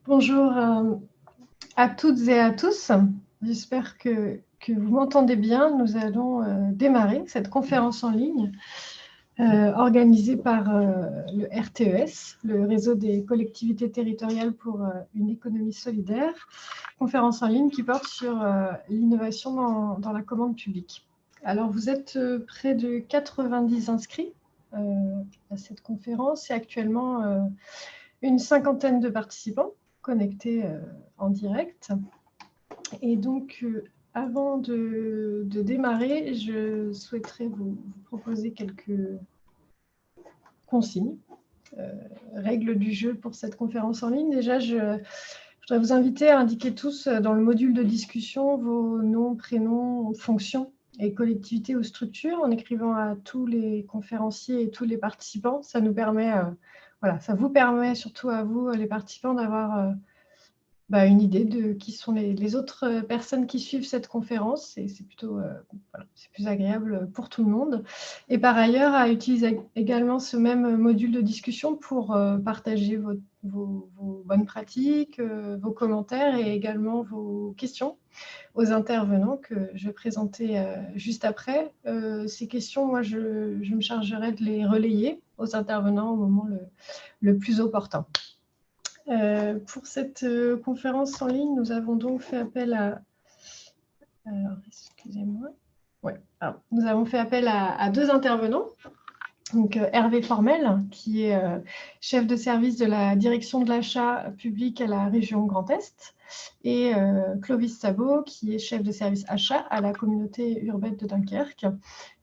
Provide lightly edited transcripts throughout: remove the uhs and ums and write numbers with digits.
Bonjour à toutes et à tous. J'espère que vous m'entendez bien. Nous allons démarrer cette conférence en ligne organisée par le RTES, le réseau des collectivités territoriales pour une économie solidaire. Conférence en ligne qui porte sur l'innovation dans la commande publique. Alors, vous êtes près de 90 inscrits à cette conférence et actuellement une cinquantaine de participants connectés en direct. Et donc, avant de démarrer, je souhaiterais vous proposer quelques consignes, règles du jeu pour cette conférence en ligne. Déjà, je voudrais vous inviter à indiquer tous dans le module de discussion vos noms, prénoms, fonctions et collectivités ou structures en écrivant à tous les conférenciers et tous les participants. Ça nous permet, voilà, ça vous permet surtout à vous, les participants, d'avoir une idée de qui sont les autres personnes qui suivent cette conférence. Et c'est plutôt voilà, c'est plus agréable pour tout le monde. Et par ailleurs, à utiliser également ce même module de discussion pour partager vos bonnes pratiques, vos commentaires et également vos questions aux intervenants que je vais présenter juste après. Ces questions, moi, je me chargerai de les relayer aux intervenants au moment le plus opportun. Pour cette conférence en ligne, nous avons donc fait appel à... Alors, excusez-moi. Ouais. Alors, nous avons fait appel à deux intervenants. Donc, Hervé Formel, qui est chef de service de la direction de l'achat public à la région Grand Est, et Clovis Sabot, qui est chef de service achat à la communauté urbaine de Dunkerque,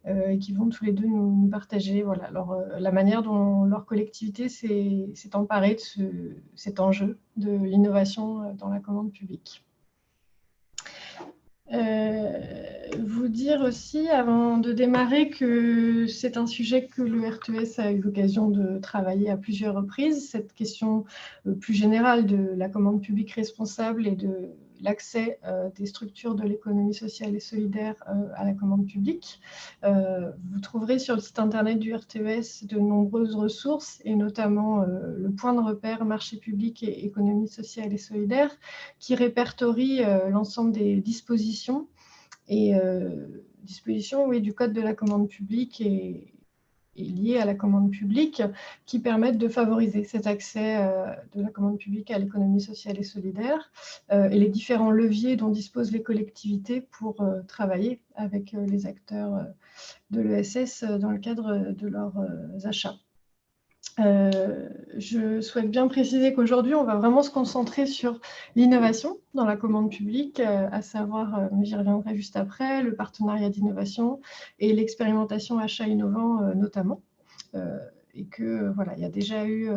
et qui vont tous les deux nous partager voilà, la manière dont leur collectivité s'est emparée de cet enjeu de l'innovation dans la commande publique. Vous dire aussi, avant de démarrer, que c'est un sujet que le RTES a eu l'occasion de travailler à plusieurs reprises, cette question plus générale de la commande publique responsable et de l'accès des structures de l'économie sociale et solidaire à la commande publique. Vous trouverez sur le site internet du RTES de nombreuses ressources, et notamment le point de repère marché public et économie sociale et solidaire, qui répertorie l'ensemble des dispositions du Code de la commande publique et liées à la commande publique, qui permettent de favoriser cet accès de la commande publique à l'économie sociale et solidaire, et les différents leviers dont disposent les collectivités pour travailler avec les acteurs de l'ESS dans le cadre de leurs achats. Je souhaite bien préciser qu'aujourd'hui, on va vraiment se concentrer sur l'innovation dans la commande publique, à savoir, mais j'y reviendrai juste après, le partenariat d'innovation et l'expérimentation achat innovant notamment. Et que voilà, il y a déjà eu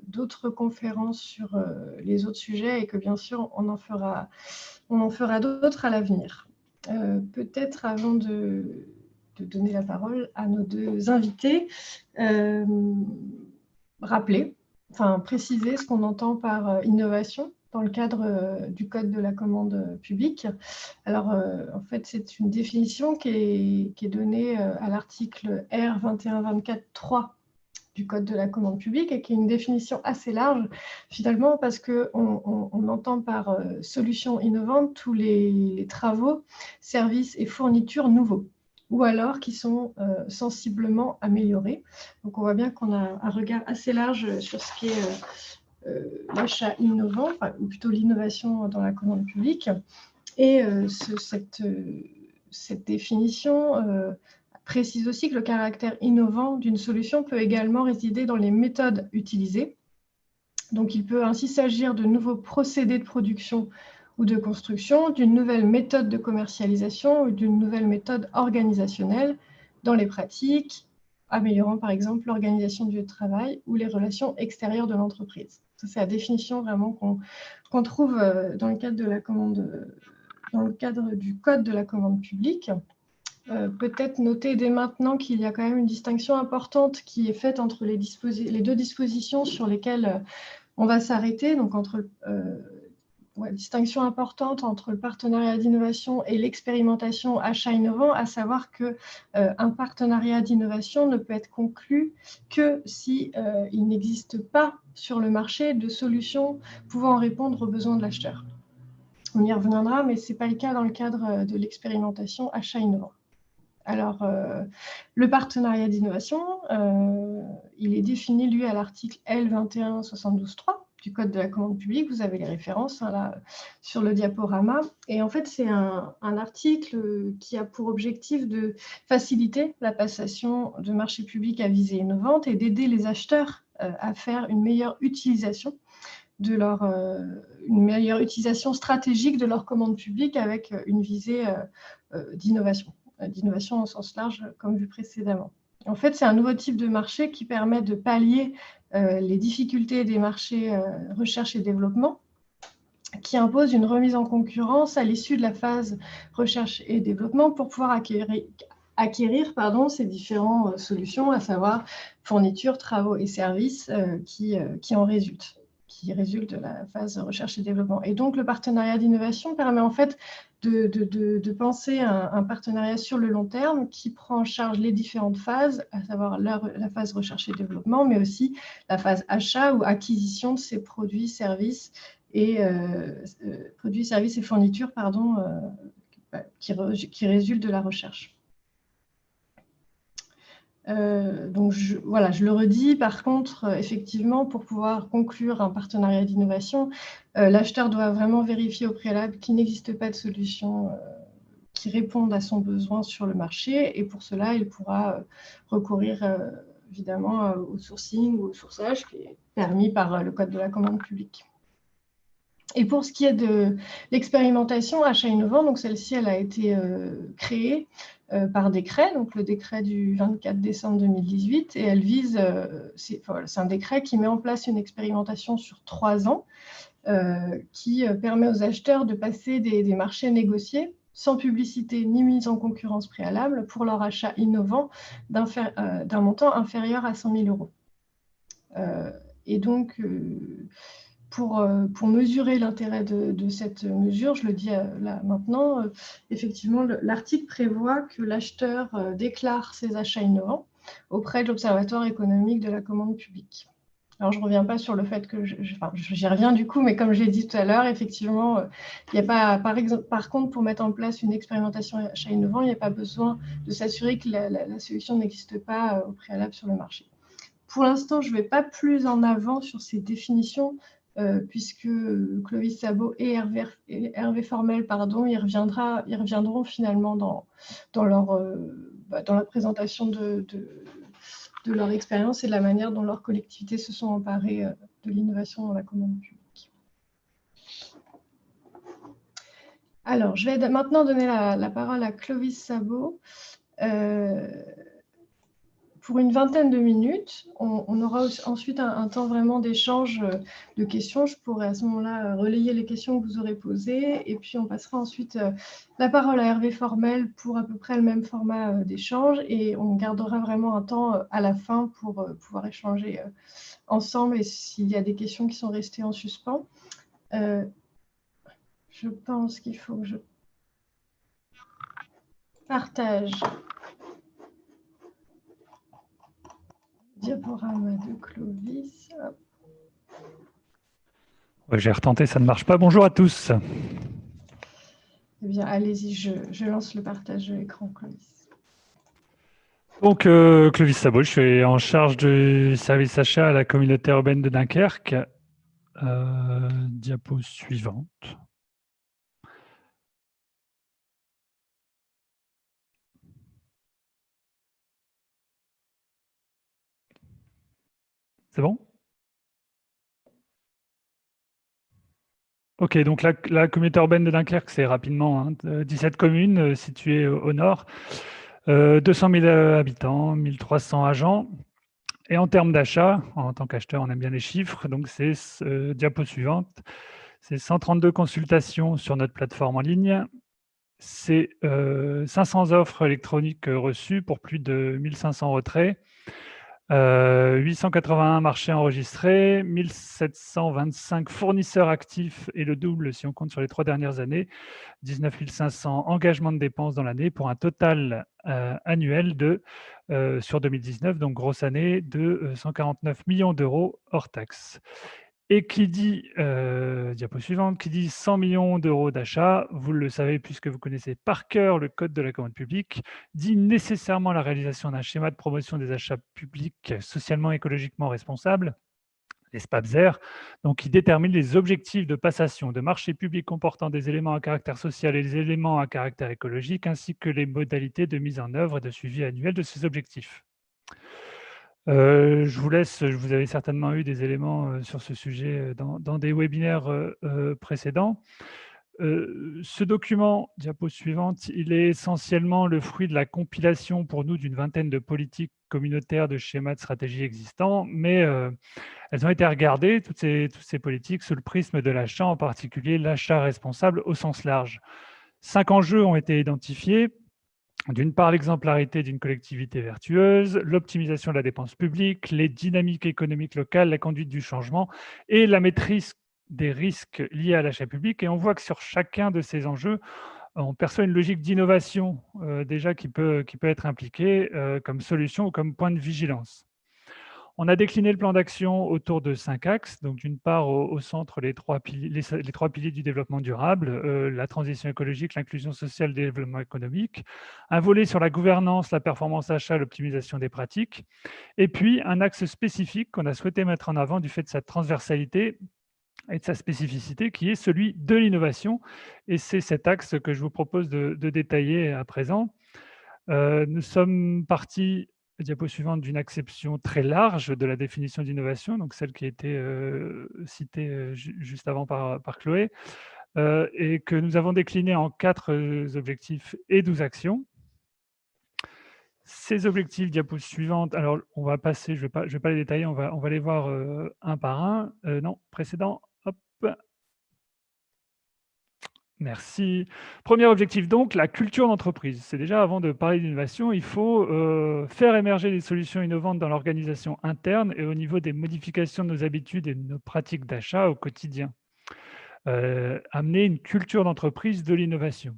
d'autres conférences sur les autres sujets et que bien sûr, on en fera d'autres à l'avenir. Peut-être avant de donner la parole à nos deux invités, préciser ce qu'on entend par innovation dans le cadre du Code de la commande publique. Alors, en fait, c'est une définition qui est donnée à l'article R 2124-3 du Code de la commande publique, et qui est une définition assez large, finalement, parce qu'on entend par solutions innovantes tous les travaux, services et fournitures nouveaux, ou alors qui sont sensiblement améliorés. Donc, on voit bien qu'on a un regard assez large sur ce qui est l'achat innovant, ou plutôt l'innovation dans la commande publique. Et cette définition précise aussi que le caractère innovant d'une solution peut également résider dans les méthodes utilisées. Donc, il peut ainsi s'agir de nouveaux procédés de production ou de construction, d'une nouvelle méthode de commercialisation ou d'une nouvelle méthode organisationnelle dans les pratiques, améliorant par exemple l'organisation du lieu de travail ou les relations extérieures de l'entreprise. Ça, c'est la définition vraiment qu'on trouve dans le cadre de la commande, dans le cadre du Code de la commande publique. Peut-être noter dès maintenant qu'il y a quand même une distinction importante qui est faite entre les deux dispositions sur lesquelles on va s'arrêter, donc entre distinction importante entre le partenariat d'innovation et l'expérimentation achat innovant, à savoir qu'un partenariat d'innovation ne peut être conclu que si il n'existe pas sur le marché de solutions pouvant répondre aux besoins de l'acheteur. On y reviendra, mais ce n'est pas le cas dans le cadre de l'expérimentation achat innovant. Alors, le partenariat d'innovation, il est défini, lui, à l'article L2172.3 du Code de la commande publique. Vous avez les références là, sur le diaporama. Et en fait, c'est un article qui a pour objectif de faciliter la passation de marchés publics à visée innovante et d'aider les acheteurs à faire une meilleure utilisation une meilleure utilisation stratégique de leur commande publique avec une visée d'innovation au sens large, comme vu précédemment. En fait, c'est un nouveau type de marché qui permet de pallier les difficultés des marchés recherche et développement, qui impose une remise en concurrence à l'issue de la phase recherche et développement pour pouvoir acquérir ces différentes solutions, à savoir fournitures, travaux et services qui en résultent, qui résultent de la phase recherche et développement. Et donc, le partenariat d'innovation permet en fait de penser un partenariat sur le long terme qui prend en charge les différentes phases, à savoir la phase recherche et développement, mais aussi la phase achat ou acquisition de ces produits, services et fournitures qui résultent de la recherche. Donc, je le redis, par contre, effectivement, pour pouvoir conclure un partenariat d'innovation, l'acheteur doit vraiment vérifier au préalable qu'il n'existe pas de solution qui réponde à son besoin sur le marché, et pour cela, il pourra recourir évidemment au sourcing ou au sourçage qui est permis par le Code de la commande publique. Et pour ce qui est de l'expérimentation achat innovant, donc celle-ci, elle a été créée par décret, donc le décret du 24 décembre 2018, et elle vise, c'est un décret qui met en place une expérimentation sur 3 ans qui permet aux acheteurs de passer des marchés négociés sans publicité ni mise en concurrence préalable pour leur achat innovant d'un montant inférieur à 100 000 €. Et donc, pour mesurer l'intérêt de cette mesure, je le dis là maintenant, effectivement, l'article prévoit que l'acheteur déclare ses achats innovants auprès de l'Observatoire économique de la commande publique. Alors, je ne reviens pas sur le fait que, j'y reviens du coup, mais comme je l'ai dit tout à l'heure, effectivement, il n'y a pas, par contre, pour mettre en place une expérimentation achat innovant, il n'y a pas besoin de s'assurer que la solution n'existe pas au préalable sur le marché. Pour l'instant, je ne vais pas plus en avant sur ces définitions, puisque Clovis Sabot et Hervé Formel, y reviendront finalement dans la présentation de leur expérience et de la manière dont leurs collectivités se sont emparées de l'innovation dans la commande publique. Alors, je vais maintenant donner la parole à Clovis Sabot. Pour une vingtaine de minutes, on aura ensuite un temps vraiment d'échange de questions. Je pourrai à ce moment-là relayer les questions que vous aurez posées, et puis on passera ensuite la parole à Hervé Formel pour à peu près le même format d'échange, et on gardera vraiment un temps à la fin pour pouvoir échanger ensemble, et s'il y a des questions qui sont restées en suspens. Je pense qu'il faut que je partage diaporama de Clovis. Ouais, j'ai retenté, ça ne marche pas. Bonjour à tous. Eh bien, allez-y, je lance le partage de l'écran, Clovis. Donc, Clovis Sabot, je suis en charge du service achat à la communauté urbaine de Dunkerque. Diapo suivante. C'est bon? Ok, donc la communauté urbaine de Dunkerque, c'est rapidement 17 communes situées au nord, 200 000 habitants, 1300 agents. Et en termes d'achat, en tant qu'acheteur, on aime bien les chiffres, donc c'est diapo suivante, c'est 132 consultations sur notre plateforme en ligne, c'est 500 offres électroniques reçues pour plus de 1500 retraits, 881 marchés enregistrés, 1725 fournisseurs actifs et le double si on compte sur les 3 dernières années, 19 500 engagements de dépenses dans l'année pour un total annuel sur 2019, donc grosse année, de 149 millions d'euros hors taxes. Et qui dit, diapo suivante, qui dit 100 millions d'euros d'achats, vous le savez puisque vous connaissez par cœur le code de la commande publique, dit nécessairement la réalisation d'un schéma de promotion des achats publics socialement et écologiquement responsables, les SPAPSER, donc qui détermine les objectifs de passation de marchés publics comportant des éléments à caractère social et des éléments à caractère écologique, ainsi que les modalités de mise en œuvre et de suivi annuel de ces objectifs. Je vous laisse, vous avez certainement eu des éléments sur ce sujet dans des webinaires précédents. Ce document, diapo suivante, il est essentiellement le fruit de la compilation pour nous d'une vingtaine de politiques communautaires de schémas de stratégie existants, mais elles ont été regardées, toutes ces politiques, sous le prisme de l'achat, en particulier l'achat responsable au sens large. 5 enjeux ont été identifiés. D'une part, l'exemplarité d'une collectivité vertueuse, l'optimisation de la dépense publique, les dynamiques économiques locales, la conduite du changement et la maîtrise des risques liés à l'achat public. Et on voit que sur chacun de ces enjeux, on perçoit une logique d'innovation déjà qui peut être impliquée comme solution ou comme point de vigilance. On a décliné le plan d'action autour de 5 axes. Donc, d'une part, au centre, les trois piliers du développement durable, la transition écologique, l'inclusion sociale, le développement économique. Un volet sur la gouvernance, la performance achat, l'optimisation des pratiques. Et puis, un axe spécifique qu'on a souhaité mettre en avant du fait de sa transversalité et de sa spécificité, qui est celui de l'innovation. Et c'est cet axe que je vous propose de détailler à présent. Nous sommes partis, diapo suivante, d'une acception très large de la définition d'innovation, donc celle qui a été citée juste avant par Chloé, et que nous avons décliné en 4 objectifs et 12 actions. Ces objectifs, diapo suivante, alors on va passer, je vais pas les détailler, on va les voir un par un. Non, précédent, hop. Merci. Premier objectif donc, la culture d'entreprise. C'est déjà, avant de parler d'innovation, il faut faire émerger des solutions innovantes dans l'organisation interne et au niveau des modifications de nos habitudes et de nos pratiques d'achat au quotidien. Amener une culture d'entreprise de l'innovation.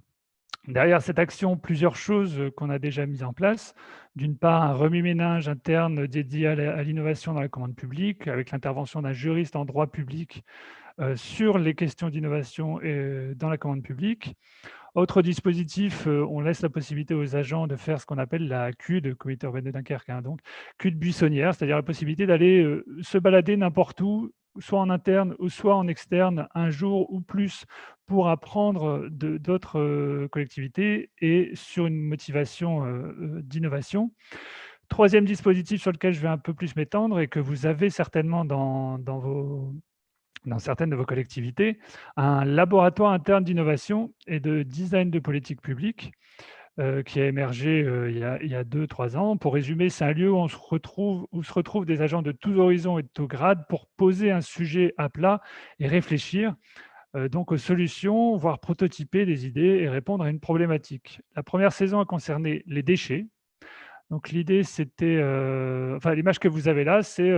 Derrière cette action, plusieurs choses qu'on a déjà mises en place. D'une part, un remue-ménage interne dédié à l'innovation dans la commande publique, avec l'intervention d'un juriste en droit public sur les questions d'innovation dans la commande publique. Autre dispositif, on laisse la possibilité aux agents de faire ce qu'on appelle la CUD, Comité urbain de Dunkerque, hein, donc CUD buissonnière, c'est-à-dire la possibilité d'aller se balader n'importe où, soit en interne ou soit en externe, un jour ou plus, pour apprendre d'autres collectivités et sur une motivation d'innovation. Troisième dispositif sur lequel je vais un peu plus m'étendre et que vous avez certainement dans certaines de vos collectivités, un laboratoire interne d'innovation et de design de politique publique qui a émergé il y a 2-3 ans. Pour résumer, c'est un lieu où se retrouvent des agents de tous horizons et de tous grades pour poser un sujet à plat et réfléchir donc aux solutions, voire prototyper des idées et répondre à une problématique. La première saison a concerné les déchets. Donc l'idée, c'était, enfin l'image que vous avez là, c'est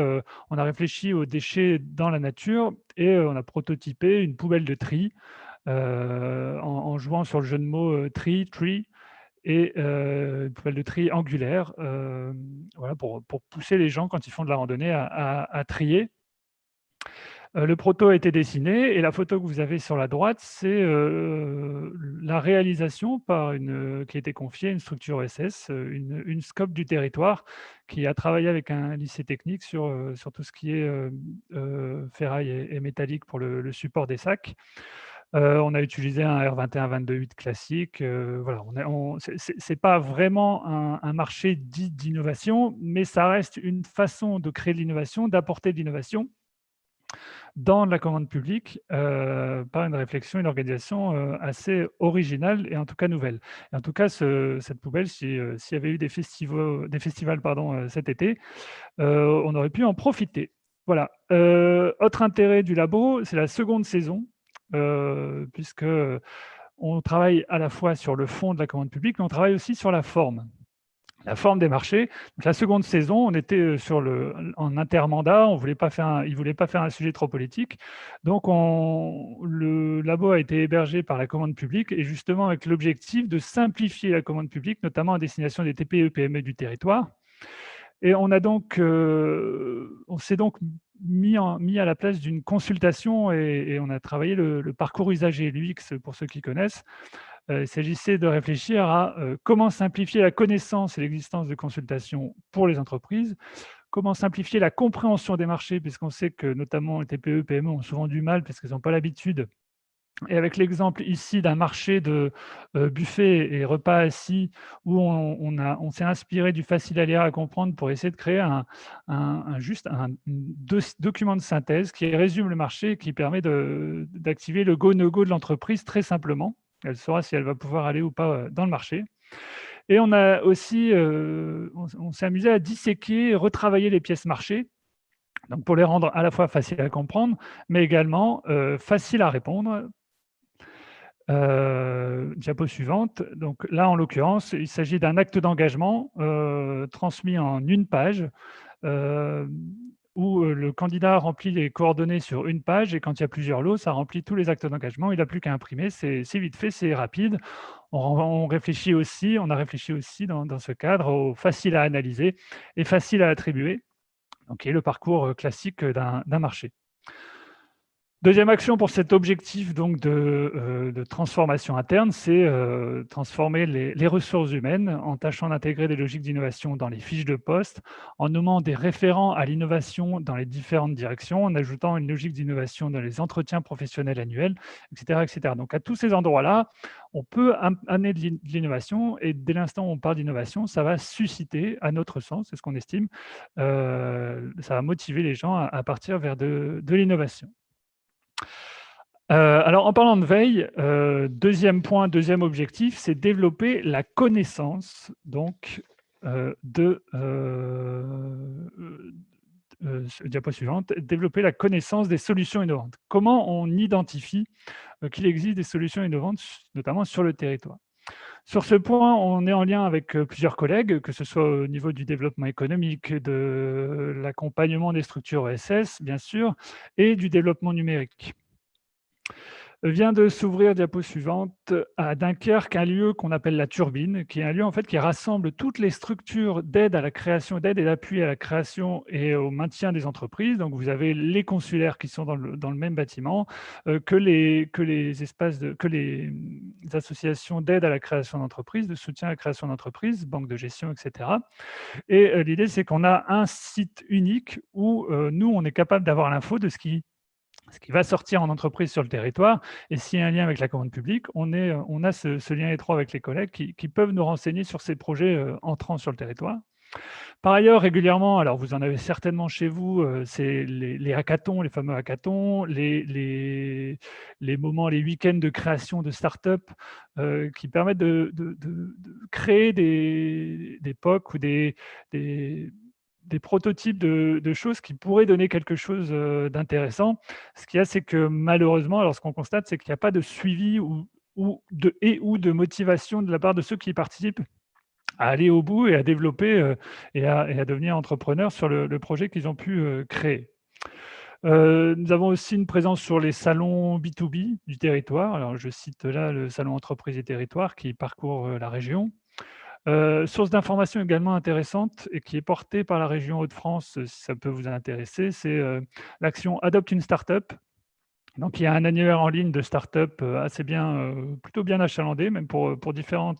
on a réfléchi aux déchets dans la nature et on a prototypé une poubelle de tri en jouant sur le jeu de mots tree et une poubelle de tri angulaire, voilà, pour pousser les gens quand ils font de la randonnée à trier. Le proto a été dessiné et la photo que vous avez sur la droite, c'est la réalisation qui a été confiée à une structure OSS, une SCOP du territoire qui a travaillé avec un lycée technique sur tout ce qui est ferraille et métallique pour le support des sacs. On a utilisé un R21-22-8 classique. Voilà, c'est pas vraiment un marché dit d'innovation, mais ça reste une façon de créer de l'innovation, d'apporter de l'innovation dans la commande publique par une réflexion, une organisation assez originale et en tout cas nouvelle. Et en tout cas, cette poubelle, s'il y avait eu des festivals cet été, on aurait pu en profiter. Voilà. Autre intérêt du labo, c'est la seconde saison, puisque on travaille à la fois sur le fond de la commande publique, mais on travaille aussi sur la forme. la forme des marchés. Donc, la seconde saison, on était en intermandat, il ne voulait pas faire un sujet trop politique. Donc, le labo a été hébergé par la commande publique et justement avec l'objectif de simplifier la commande publique, notamment à destination des TPE-PME du territoire. Et on s'est donc mis à la place d'une consultation et on a travaillé le parcours usager, l'UX pour ceux qui connaissent. Il s'agissait de réfléchir à comment simplifier la connaissance et l'existence de consultations pour les entreprises, comment simplifier la compréhension des marchés, puisqu'on sait que notamment les TPE, PME ont souvent du mal parce qu'elles n'ont pas l'habitude. Et avec l'exemple ici d'un marché de buffet et repas assis où on s'est inspiré du facile à lire à comprendre pour essayer de créer un document de synthèse qui résume le marché et qui permet d'activer le go-no-go de l'entreprise très simplement. Elle saura si elle va pouvoir aller ou pas dans le marché. Et on a aussi, on s'est amusé à disséquer, retravailler les pièces marché, donc pour les rendre à la fois faciles à comprendre, mais également faciles à répondre. Diapo suivante. Donc là, en l'occurrence, il s'agit d'un acte d'engagement transmis en une page où le candidat remplit les coordonnées sur une page et quand il y a plusieurs lots, ça remplit tous les actes d'engagement. Il n'a plus qu'à imprimer, c'est vite fait, c'est rapide. On a réfléchi aussi dans ce cadre au facile à analyser et facile à attribuer, donc qui est le parcours classique d'un marché. Deuxième action pour cet objectif donc de transformation interne, c'est transformer les ressources humaines en tâchant d'intégrer des logiques d'innovation dans les fiches de poste, en nommant des référents à l'innovation dans les différentes directions, en ajoutant une logique d'innovation dans les entretiens professionnels annuels, etc., etc. Donc à tous ces endroits-là, on peut amener de l'innovation et dès l'instant où on parle d'innovation, ça va susciter, à notre sens, c'est ce qu'on estime, ça va motiver les gens à partir vers de l'innovation. Alors, en parlant de veille, deuxième point, deuxième objectif, c'est développer la connaissance donc diapo suivante, développer la connaissance des solutions innovantes. Comment on identifie qu'il existe des solutions innovantes, notamment sur le territoire? Sur ce point, on est en lien avec plusieurs collègues, que ce soit au niveau du développement économique, de l'accompagnement des structures ESS, bien sûr, et du développement numérique. Vient de s'ouvrir, diapo suivante, à Dunkerque, un lieu qu'on appelle la Turbine, qui est un lieu en fait qui rassemble toutes les structures d'aide à la création, d'aide et d'appui à la création et au maintien des entreprises. Donc vous avez les consulaires qui sont dans le même bâtiment, que les associations d'aide à la création d'entreprises, de soutien à la création d'entreprises, banques de gestion, etc. Et l'idée, c'est qu'on a un site unique où nous, on est capable d'avoir l'info de ce qui va sortir en entreprise sur le territoire. Et s'il y a un lien avec la commande publique, on a ce lien étroit avec les collègues qui peuvent nous renseigner sur ces projets entrant sur le territoire. Par ailleurs, régulièrement, alors vous en avez certainement chez vous, c'est les hackathons, les fameux hackathons, les moments, les week-ends de création de start-up qui permettent de créer des POC ou des prototypes de choses qui pourraient donner quelque chose d'intéressant. Ce qu'il y a, c'est que malheureusement, alors ce qu'on constate, c'est qu'il n'y a pas de suivi ou de motivation de la part de ceux qui y participent à aller au bout et à développer et à devenir entrepreneurs sur le projet qu'ils ont pu créer. Nous avons aussi une présence sur les salons B2B du territoire. Alors, je cite là le salon Entreprise et Territoire qui parcourt la région. Source d'information également intéressante et qui est portée par la région Hauts-de-France, si ça peut vous intéresser, c'est l'action Adopte une start-up. Donc, il y a un annuaire en ligne de start-up assez bien, plutôt bien achalandé, même pour différents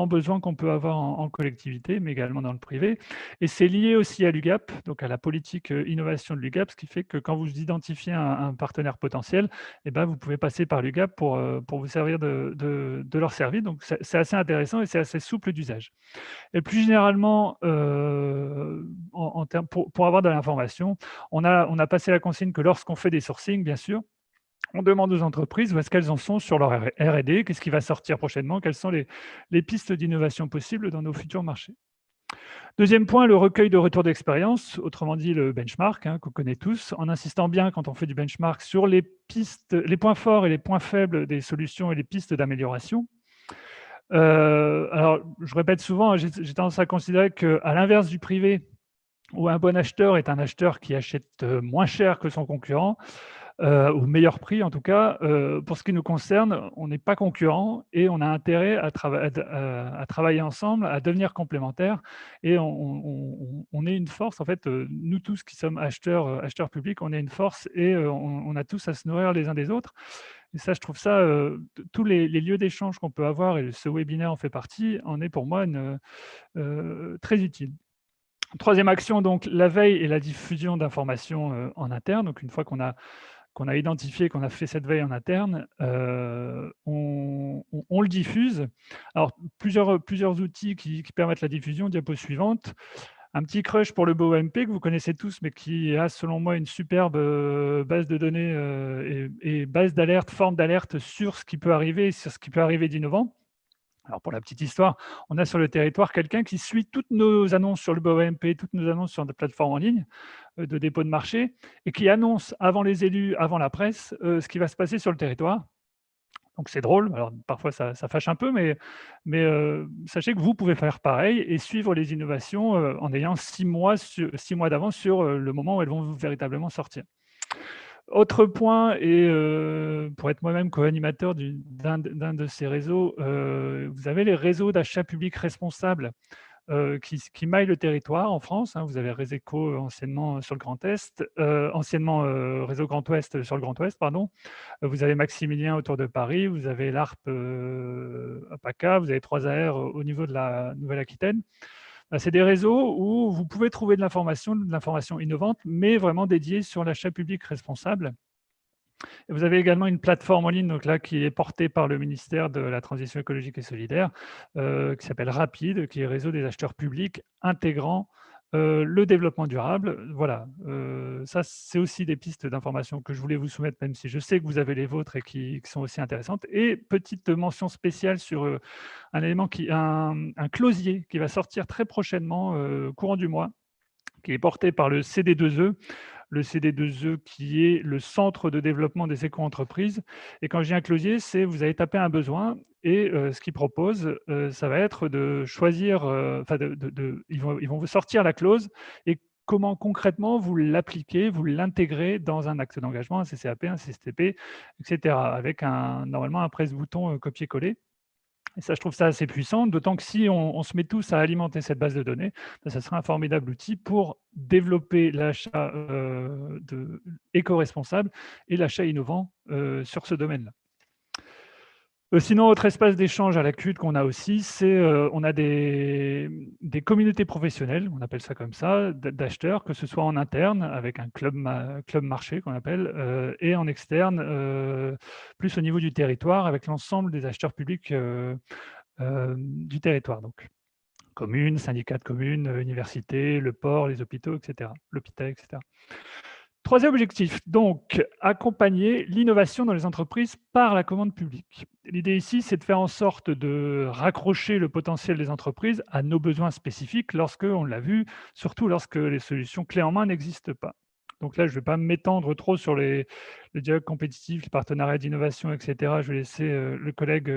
besoins qu'on peut avoir en collectivité, mais également dans le privé. Et c'est lié aussi à l'UGAP, donc à la politique innovation de l'UGAP, ce qui fait que quand vous identifiez un partenaire potentiel, eh ben, vous pouvez passer par l'UGAP pour vous servir de leur service. Donc, c'est assez intéressant et c'est assez souple d'usage. Et plus généralement, pour avoir de l'information, on a passé la consigne que lorsqu'on fait des sourcings, bien sûr, on demande aux entreprises où est-ce qu'elles en sont sur leur R&D, qu'est-ce qui va sortir prochainement, quelles sont les pistes d'innovation possibles dans nos futurs marchés. Deuxième point, le recueil de retours d'expérience, autrement dit le benchmark, qu'on connaît tous, en insistant bien quand on fait du benchmark sur les points forts et les points faibles des solutions et les pistes d'amélioration. Alors, je répète souvent, j'ai tendance à considérer qu'à l'inverse du privé, où un bon acheteur est un acheteur qui achète moins cher que son concurrent, au meilleur prix en tout cas. Pour ce qui nous concerne, on n'est pas concurrents et on a intérêt à travailler ensemble, à devenir complémentaires et on est une force en fait, nous tous qui sommes acheteurs publics, on est une force et on a tous à se nourrir les uns des autres et ça je trouve ça, tous les lieux d'échange qu'on peut avoir et ce webinaire en fait partie, en est pour moi très utile. Troisième action, donc la veille et la diffusion d'informations en interne. Donc une fois qu'on a identifié, qu'on a fait cette veille en interne, on le diffuse. Alors, plusieurs outils qui permettent la diffusion. Diapo suivante. Un petit crush pour le BOMP que vous connaissez tous, mais qui a, selon moi, une superbe base de données et base d'alerte, forme d'alerte sur ce qui peut arriver, sur ce qui peut arriver d'innovant. Alors, pour la petite histoire, on a sur le territoire quelqu'un qui suit toutes nos annonces sur le BOMP, toutes nos annonces sur des plateformes en ligne de dépôt de marché et qui annonce avant les élus, avant la presse, ce qui va se passer sur le territoire. Donc c'est drôle, alors parfois ça fâche un peu, mais sachez que vous pouvez faire pareil et suivre les innovations en ayant 6 mois d'avance sur le moment où elles vont véritablement sortir. Autre point, et pour être moi-même co-animateur d'un de ces réseaux, vous avez les réseaux d'achat public responsables qui maillent le territoire en France. Vous avez Réseco anciennement sur le Grand Est, anciennement Réseau Grand Ouest sur le Grand Ouest, pardon. Vous avez Maximilien autour de Paris, vous avez l'ARP à PACA, vous avez 3AR au niveau de la Nouvelle-Aquitaine. C'est des réseaux où vous pouvez trouver de l'information innovante, mais vraiment dédiée sur l'achat public responsable. Et vous avez également une plateforme en ligne donc là, qui est portée par le ministère de la Transition écologique et solidaire, qui s'appelle Rapide, qui est réseau des acheteurs publics intégrant le développement durable. Voilà, ça c'est aussi des pistes d'information que je voulais vous soumettre, même si je sais que vous avez les vôtres et qui sont aussi intéressantes. Et petite mention spéciale sur un élément, un closier qui va sortir très prochainement, courant du mois, qui est porté par le CD2E. Le CD2E qui est le centre de développement des éco-entreprises. Et quand je dis un closier, c'est vous avez tapé un besoin et ce qu'ils proposent, ça va être de choisir, ils vont vous sortir la clause et comment concrètement vous l'appliquez, vous l'intégrez dans un acte d'engagement, un CCAP, un CSTP, etc. avec normalement un presse-bouton copier-coller. Et ça, je trouve ça assez puissant, d'autant que si on se met tous à alimenter cette base de données, ça sera un formidable outil pour développer l'achat éco-responsable et l'achat innovant sur ce domaine-là. Sinon, autre espace d'échange à la CUD qu'on a aussi, c'est on a des communautés professionnelles, on appelle ça comme ça, d'acheteurs, que ce soit en interne, avec un club marché qu'on appelle, et en externe, plus au niveau du territoire, avec l'ensemble des acheteurs publics du territoire. Donc, communes, syndicats de communes, universités, le port, les hôpitaux, etc. L'hôpital, etc. Troisième objectif, donc, accompagner l'innovation dans les entreprises par la commande publique. L'idée ici, c'est de faire en sorte de raccrocher le potentiel des entreprises à nos besoins spécifiques lorsque, on l'a vu, surtout lorsque les solutions clés en main n'existent pas. Donc là, je ne vais pas m'étendre trop sur le dialogue compétitif, les partenariats d'innovation, etc. Je vais laisser le collègue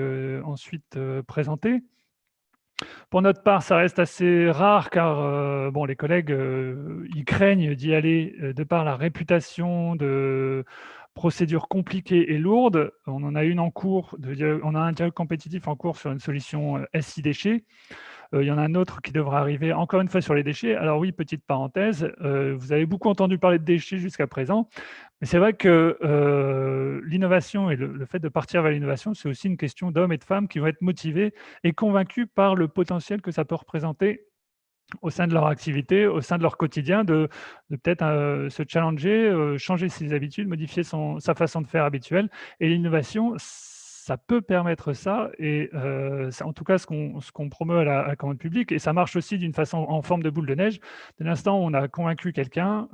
ensuite présenter. Pour notre part, ça reste assez rare car bon, les collègues ils craignent d'y aller de par la réputation de procédures compliquées et lourdes. On en a une en cours, on a un dialogue compétitif en cours sur une solution SI déchets. Il y en a un autre qui devra arriver encore une fois sur les déchets. Alors oui, petite parenthèse, vous avez beaucoup entendu parler de déchets jusqu'à présent, mais c'est vrai que l'innovation et le fait de partir vers l'innovation, c'est aussi une question d'hommes et de femmes qui vont être motivés et convaincus par le potentiel que ça peut représenter au sein de leur activité, au sein de leur quotidien, de peut-être se challenger, changer ses habitudes, modifier sa façon de faire habituelle. Et l'innovation, ça peut permettre ça, et c'est en tout cas ce qu'on promeut à la commande publique, et ça marche aussi d'une façon en forme de boule de neige. Dès l'instant où on a convaincu quelqu'un,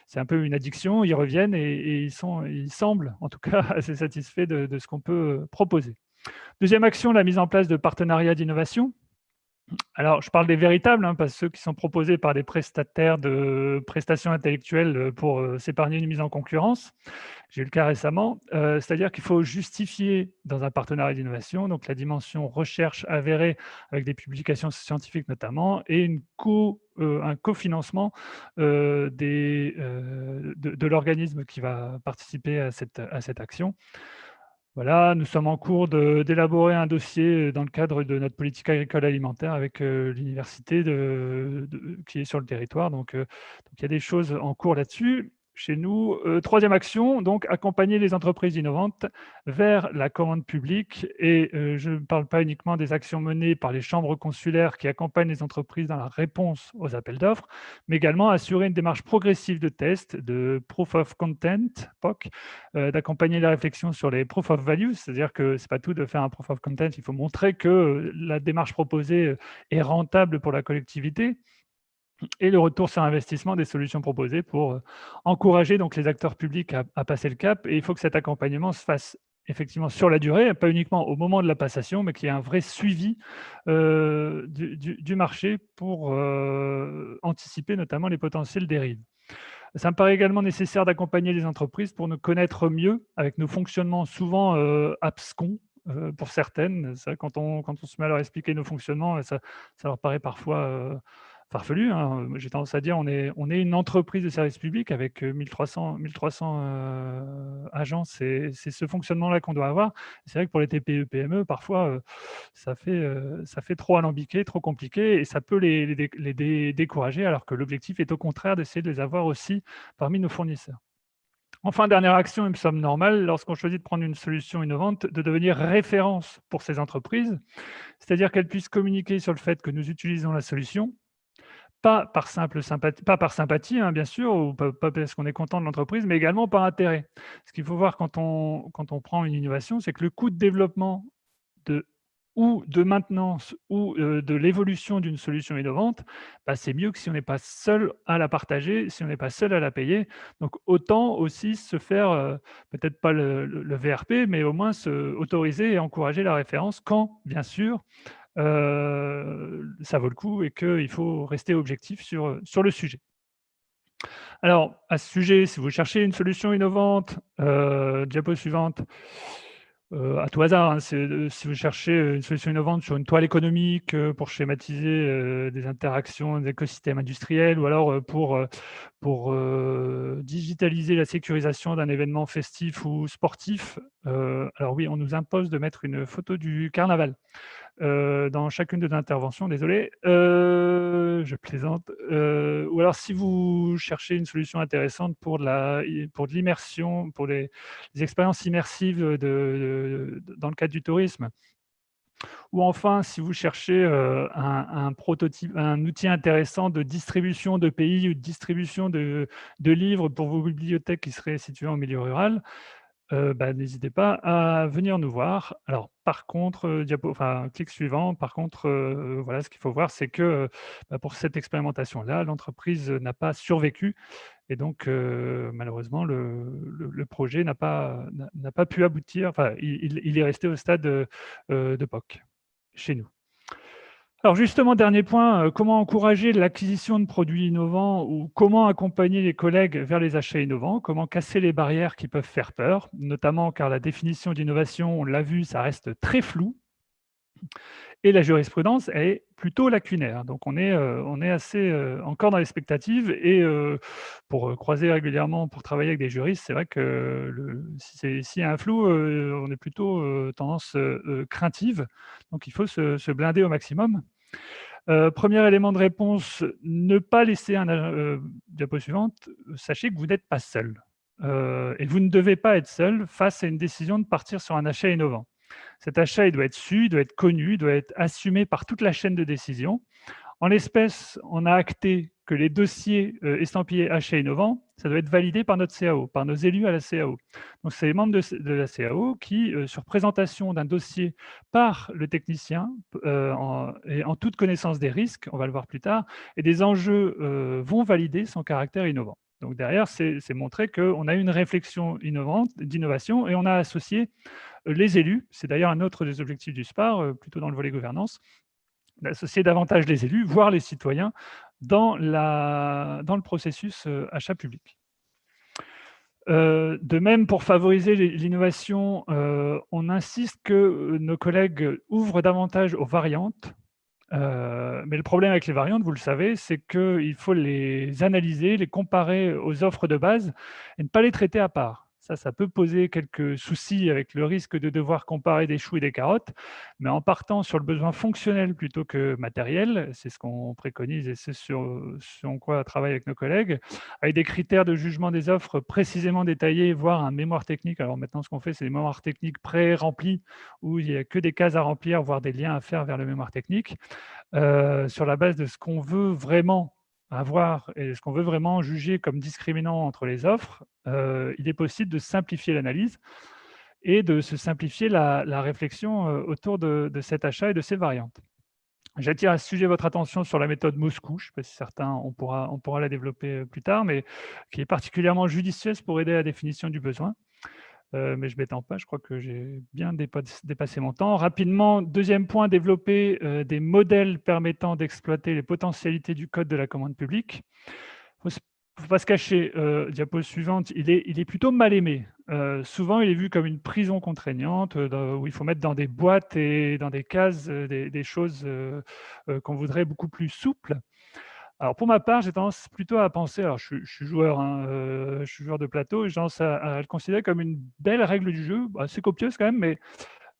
c'est un peu une addiction, ils reviennent et ils semblent en tout cas assez satisfaits de ce qu'on peut proposer. Deuxième action, la mise en place de partenariats d'innovation. Alors, je parle des véritables, hein, pas ceux qui sont proposés par des prestataires de prestations intellectuelles pour s'épargner une mise en concurrence. J'ai eu le cas récemment. C'est-à-dire qu'il faut justifier dans un partenariat d'innovation, donc la dimension recherche avérée avec des publications scientifiques notamment, et un cofinancement de l'organisme qui va participer à cette action. Voilà, nous sommes en cours d'élaborer un dossier dans le cadre de notre politique agricole alimentaire avec l'université qui est sur le territoire. Donc, il y a des choses en cours là-dessus. Chez nous, troisième action, donc accompagner les entreprises innovantes vers la commande publique. Et je ne parle pas uniquement des actions menées par les chambres consulaires qui accompagnent les entreprises dans la réponse aux appels d'offres, mais également assurer une démarche progressive de test, de proof of content, POC, d'accompagner la réflexion sur les proof of value, c'est-à-dire que ce n'est pas tout de faire un proof of content, il faut montrer que la démarche proposée est rentable pour la collectivité, et le retour sur investissement des solutions proposées pour encourager donc les acteurs publics à passer le cap. Et il faut que cet accompagnement se fasse effectivement sur la durée, pas uniquement au moment de la passation, mais qu'il y ait un vrai suivi du marché pour anticiper notamment les potentielles dérives. Ça me paraît également nécessaire d'accompagner les entreprises pour nous connaître mieux avec nos fonctionnements souvent abscons pour certaines. C'est vrai, quand on se met à leur expliquer nos fonctionnements, ça leur paraît parfois farfelu, hein. J'ai tendance à dire on est une entreprise de service public avec 1300 agents. C'est ce fonctionnement-là qu'on doit avoir. C'est vrai que pour les TPE, PME, parfois, ça fait trop alambiqué, trop compliqué et ça peut les décourager alors que l'objectif est au contraire d'essayer de les avoir aussi parmi nos fournisseurs. Enfin, dernière action, il me semble normal, lorsqu'on choisit de prendre une solution innovante, de devenir référence pour ces entreprises, c'est-à-dire qu'elles puissent communiquer sur le fait que nous utilisons la solution, pas par sympathie, hein, bien sûr, ou pas parce qu'on est content de l'entreprise, mais également par intérêt. Ce qu'il faut voir quand on prend une innovation, c'est que le coût de développement de ou de maintenance ou de l'évolution d'une solution innovante, bah, c'est mieux que si on n'est pas seul à la partager, si on n'est pas seul à la payer. Donc autant aussi se faire, peut-être pas le VRP, mais au moins se autoriser et encourager la référence quand, bien sûr, ça vaut le coup et qu'il faut rester objectif sur le sujet. Alors, à ce sujet, si vous cherchez une solution innovante, diapo suivante, à tout hasard, hein, si vous cherchez une solution innovante sur une toile économique pour schématiser des interactions, des écosystèmes industriels, ou alors pour digitaliser la sécurisation d'un événement festif ou sportif, alors oui, on nous impose de mettre une photo du carnaval dans chacune de nos interventions, désolé. Je plaisante. Ou alors si vous cherchez une solution intéressante pour de l'immersion, pour les expériences immersives dans le cadre du tourisme, ou enfin si vous cherchez un prototype, un outil intéressant de distribution de pays ou de distribution de livres pour vos bibliothèques qui seraient situées en milieu rural, bah, n'hésitez pas à venir nous voir. Alors par contre, clic suivant, par contre, voilà, ce qu'il faut voir, c'est que, bah, pour cette expérimentation-là, l'entreprise n'a pas survécu et donc malheureusement le projet n'a pas pu aboutir, enfin il est resté au stade, de POC, chez nous. Alors justement, dernier point, comment encourager l'acquisition de produits innovants ou comment accompagner les collègues vers les achats innovants? Comment casser les barrières qui peuvent faire peur? Notamment car la définition d'innovation, on l'a vu, ça reste très flou et la jurisprudence est plutôt lacunaire. Donc on est assez, encore dans l'expectative et pour croiser régulièrement, pour travailler avec des juristes, c'est vrai que s'il y a un flou, on est plutôt tendance craintive. Donc il faut se blinder au maximum. Premier élément de réponse, ne pas laisser diapo suivante, sachez que vous n'êtes pas seul, et vous ne devez pas être seul face à une décision de partir sur un achat innovant. Cet achat, il doit être su, il doit être connu, il doit être assumé par toute la chaîne de décision. En l'espèce, on a acté que les dossiers estampillés achats innovants, ça doit être validé par notre CAO, par nos élus à la CAO. Donc, c'est les membres de la CAO qui, sur présentation d'un dossier par le technicien, et en toute connaissance des risques, on va le voir plus tard, et des enjeux, vont valider son caractère innovant. Donc derrière, c'est montrer qu'on a une réflexion innovante, d'innovation, et on a associé les élus. C'est d'ailleurs un autre des objectifs du SPAR, plutôt dans le volet gouvernance, d'associer davantage les élus, voire les citoyens, dans le processus achat public. De même, pour favoriser l'innovation, on insiste que nos collègues ouvrent davantage aux variantes. Mais le problème avec les variantes, vous le savez, c'est qu'il faut les analyser, les comparer aux offres de base et ne pas les traiter à part. Ça peut poser quelques soucis avec le risque de devoir comparer des choux et des carottes, mais en partant sur le besoin fonctionnel plutôt que matériel, c'est ce qu'on préconise et c'est sur quoi travaille avec nos collègues, avec des critères de jugement des offres précisément détaillés, voire un mémoire technique. Alors maintenant, ce qu'on fait, c'est des mémoires techniques pré-remplis où il n'y a que des cases à remplir, voire des liens à faire vers le mémoire technique. Sur la base de ce qu'on veut vraiment avoir et ce qu'on veut vraiment juger comme discriminant entre les offres, il est possible de simplifier l'analyse et de se simplifier la réflexion autour de cet achat et de ces variantes. J'attire à ce sujet votre attention sur la méthode Moscou. Je ne sais pas si certains, on pourra la développer plus tard, mais qui est particulièrement judicieuse pour aider à la définition du besoin. Mais je ne m'étends pas, je crois que j'ai bien dépassé mon temps. Rapidement, deuxième point, développer des modèles permettant d'exploiter les potentialités du code de la commande publique. Il ne faut pas se cacher, diapo suivante, il est plutôt mal aimé. Souvent, il est vu comme une prison contraignante où il faut mettre dans des boîtes et dans des cases des choses qu'on voudrait beaucoup plus souples. Alors pour ma part, j'ai tendance plutôt à penser, alors je suis joueur, hein, je suis joueur de plateau, et j'ai tendance à le considérer comme une belle règle du jeu, assez copieuse quand même, mais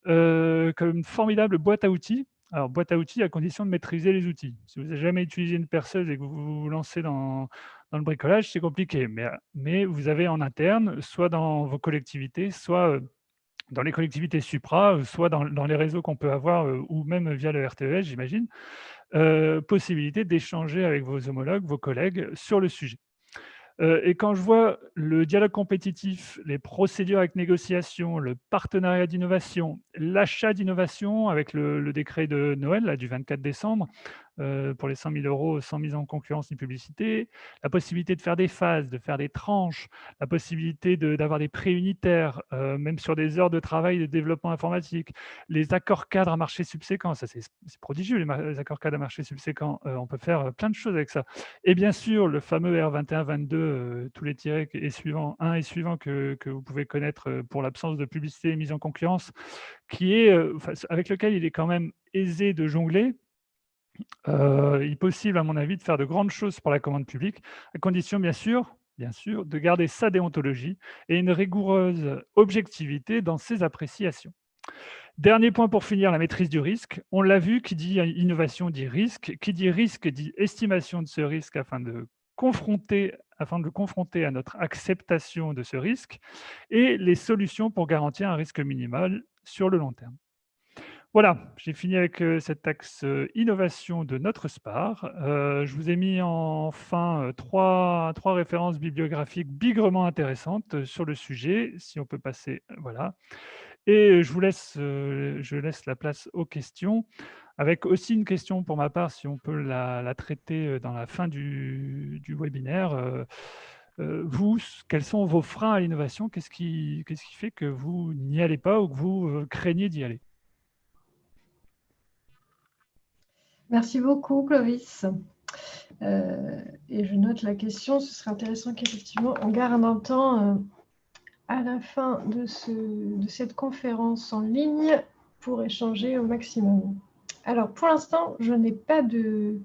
comme une formidable boîte à outils. Alors boîte à outils à condition de maîtriser les outils. Si vous n'avez jamais utilisé une perceuse et que vous vous lancez dans le bricolage, c'est compliqué, mais vous avez en interne, soit dans vos collectivités, soit dans les collectivités supra, soit dans les réseaux qu'on peut avoir, ou même via le RTES, j'imagine, possibilité d'échanger avec vos homologues, vos collègues sur le sujet. Et quand je vois le dialogue compétitif, les procédures avec négociation, le partenariat d'innovation, l'achat d'innovation avec le décret de Noël là, du 24 décembre, pour les 100 000 € sans mise en concurrence ni publicité, la possibilité de faire des phases, de faire des tranches, la possibilité d'avoir des prix unitaires, même sur des heures de travail de développement informatique, les accords cadres à marché subséquent, ça c'est prodigieux les accords cadres à marché subséquent, on peut faire plein de choses avec ça. Et bien sûr, le fameux R21-22, tous les tirets et suivants, 1 et suivant que vous pouvez connaître pour l'absence de publicité et mise en concurrence, qui est, avec lequel il est quand même aisé de jongler. Il est possible, à mon avis, de faire de grandes choses pour la commande publique, à condition, bien sûr, de garder sa déontologie et une rigoureuse objectivité dans ses appréciations. Dernier point pour finir, la maîtrise du risque. On l'a vu, qui dit innovation dit risque. Qui dit risque dit estimation de ce risque afin de le confronter à notre acceptation de ce risque et les solutions pour garantir un risque minimal sur le long terme. Voilà, j'ai fini avec cet axe innovation de notre SPAR. Je vous ai mis en fin trois références bibliographiques bigrement intéressantes sur le sujet, si on peut passer, voilà. Et je laisse la place aux questions, avec aussi une question pour ma part, si on peut la traiter dans la fin du webinaire. Vous, quels sont vos freins à l'innovation? Qu'est-ce qui fait que vous n'y allez pas ou que vous craignez d'y aller? Merci beaucoup, Clovis. Et je note la question. Ce serait intéressant qu'effectivement, on garde un temps à la fin de cette conférence en ligne pour échanger au maximum. Alors, pour l'instant, je n'ai pas de...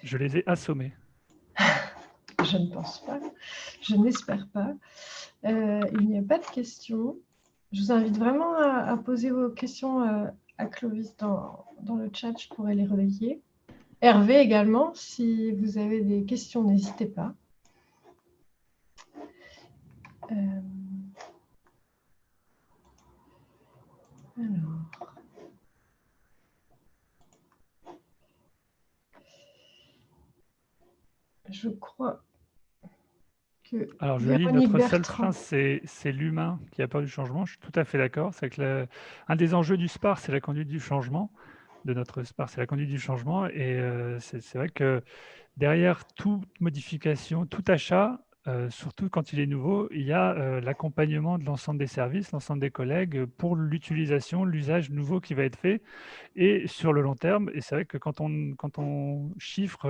Je les ai assommés. Je ne pense pas. Je n'espère pas. Il n'y a pas de questions. Je vous invite vraiment à poser vos questions à Clovis dans le chat. Je pourrais les relayer. Hervé également, si vous avez des questions, n'hésitez pas. Alors, je crois que alors je lis, notre seul frein, c'est l'humain qui a peur du changement. Je suis tout à fait d'accord. C'est que un des enjeux du SPAR, c'est la conduite du changement. De notre SPAR, c'est la conduite du changement. Et c'est vrai que derrière toute modification, tout achat, surtout quand il est nouveau, il y a l'accompagnement de l'ensemble des services, l'ensemble des collègues pour l'utilisation, l'usage nouveau qui va être fait et sur le long terme. Et c'est vrai que quand on chiffre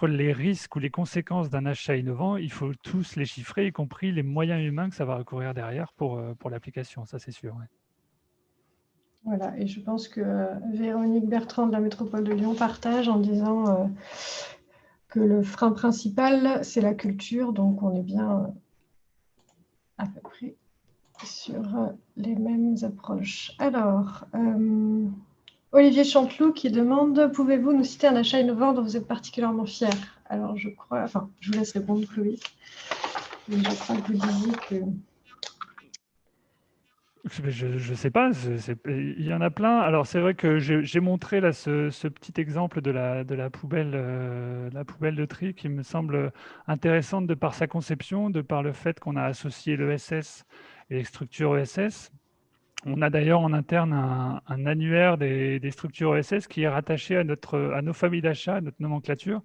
les risques ou les conséquences d'un achat innovant, il faut tous les chiffrer, y compris les moyens humains que ça va recourir derrière pour l'application, ça c'est sûr. Ouais. Voilà, et je pense que Véronique Bertrand de la métropole de Lyon partage en disant que le frein principal, c'est la culture, donc on est bien à peu près sur les mêmes approches. Alors, Olivier Chanteloup qui demande « Pouvez-vous nous citer un achat innovant dont vous êtes particulièrement fier ?» Alors, je crois, enfin, je vous laisse répondre, Chloé. Mais je crois que vous disiez que… Je ne sais pas, il y en a plein. Alors, c'est vrai que j'ai montré là ce petit exemple de la poubelle de tri qui me semble intéressante de par sa conception, de par le fait qu'on a associé l'ESS et les structures ESS. On a d'ailleurs en interne un annuaire des structures ESS qui est rattaché à nos familles d'achat, à notre nomenclature,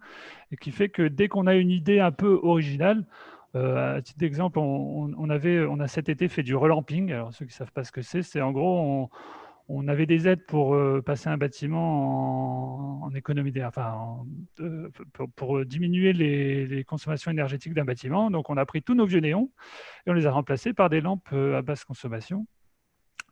et qui fait que dès qu'on a une idée un peu originale, à titre d'exemple, on a cet été fait du relamping. Alors ceux qui ne savent pas ce que c'est en gros, on avait des aides pour passer un bâtiment en économie, pour diminuer les consommations énergétiques d'un bâtiment. Donc on a pris tous nos vieux néons et on les a remplacés par des lampes à basse consommation.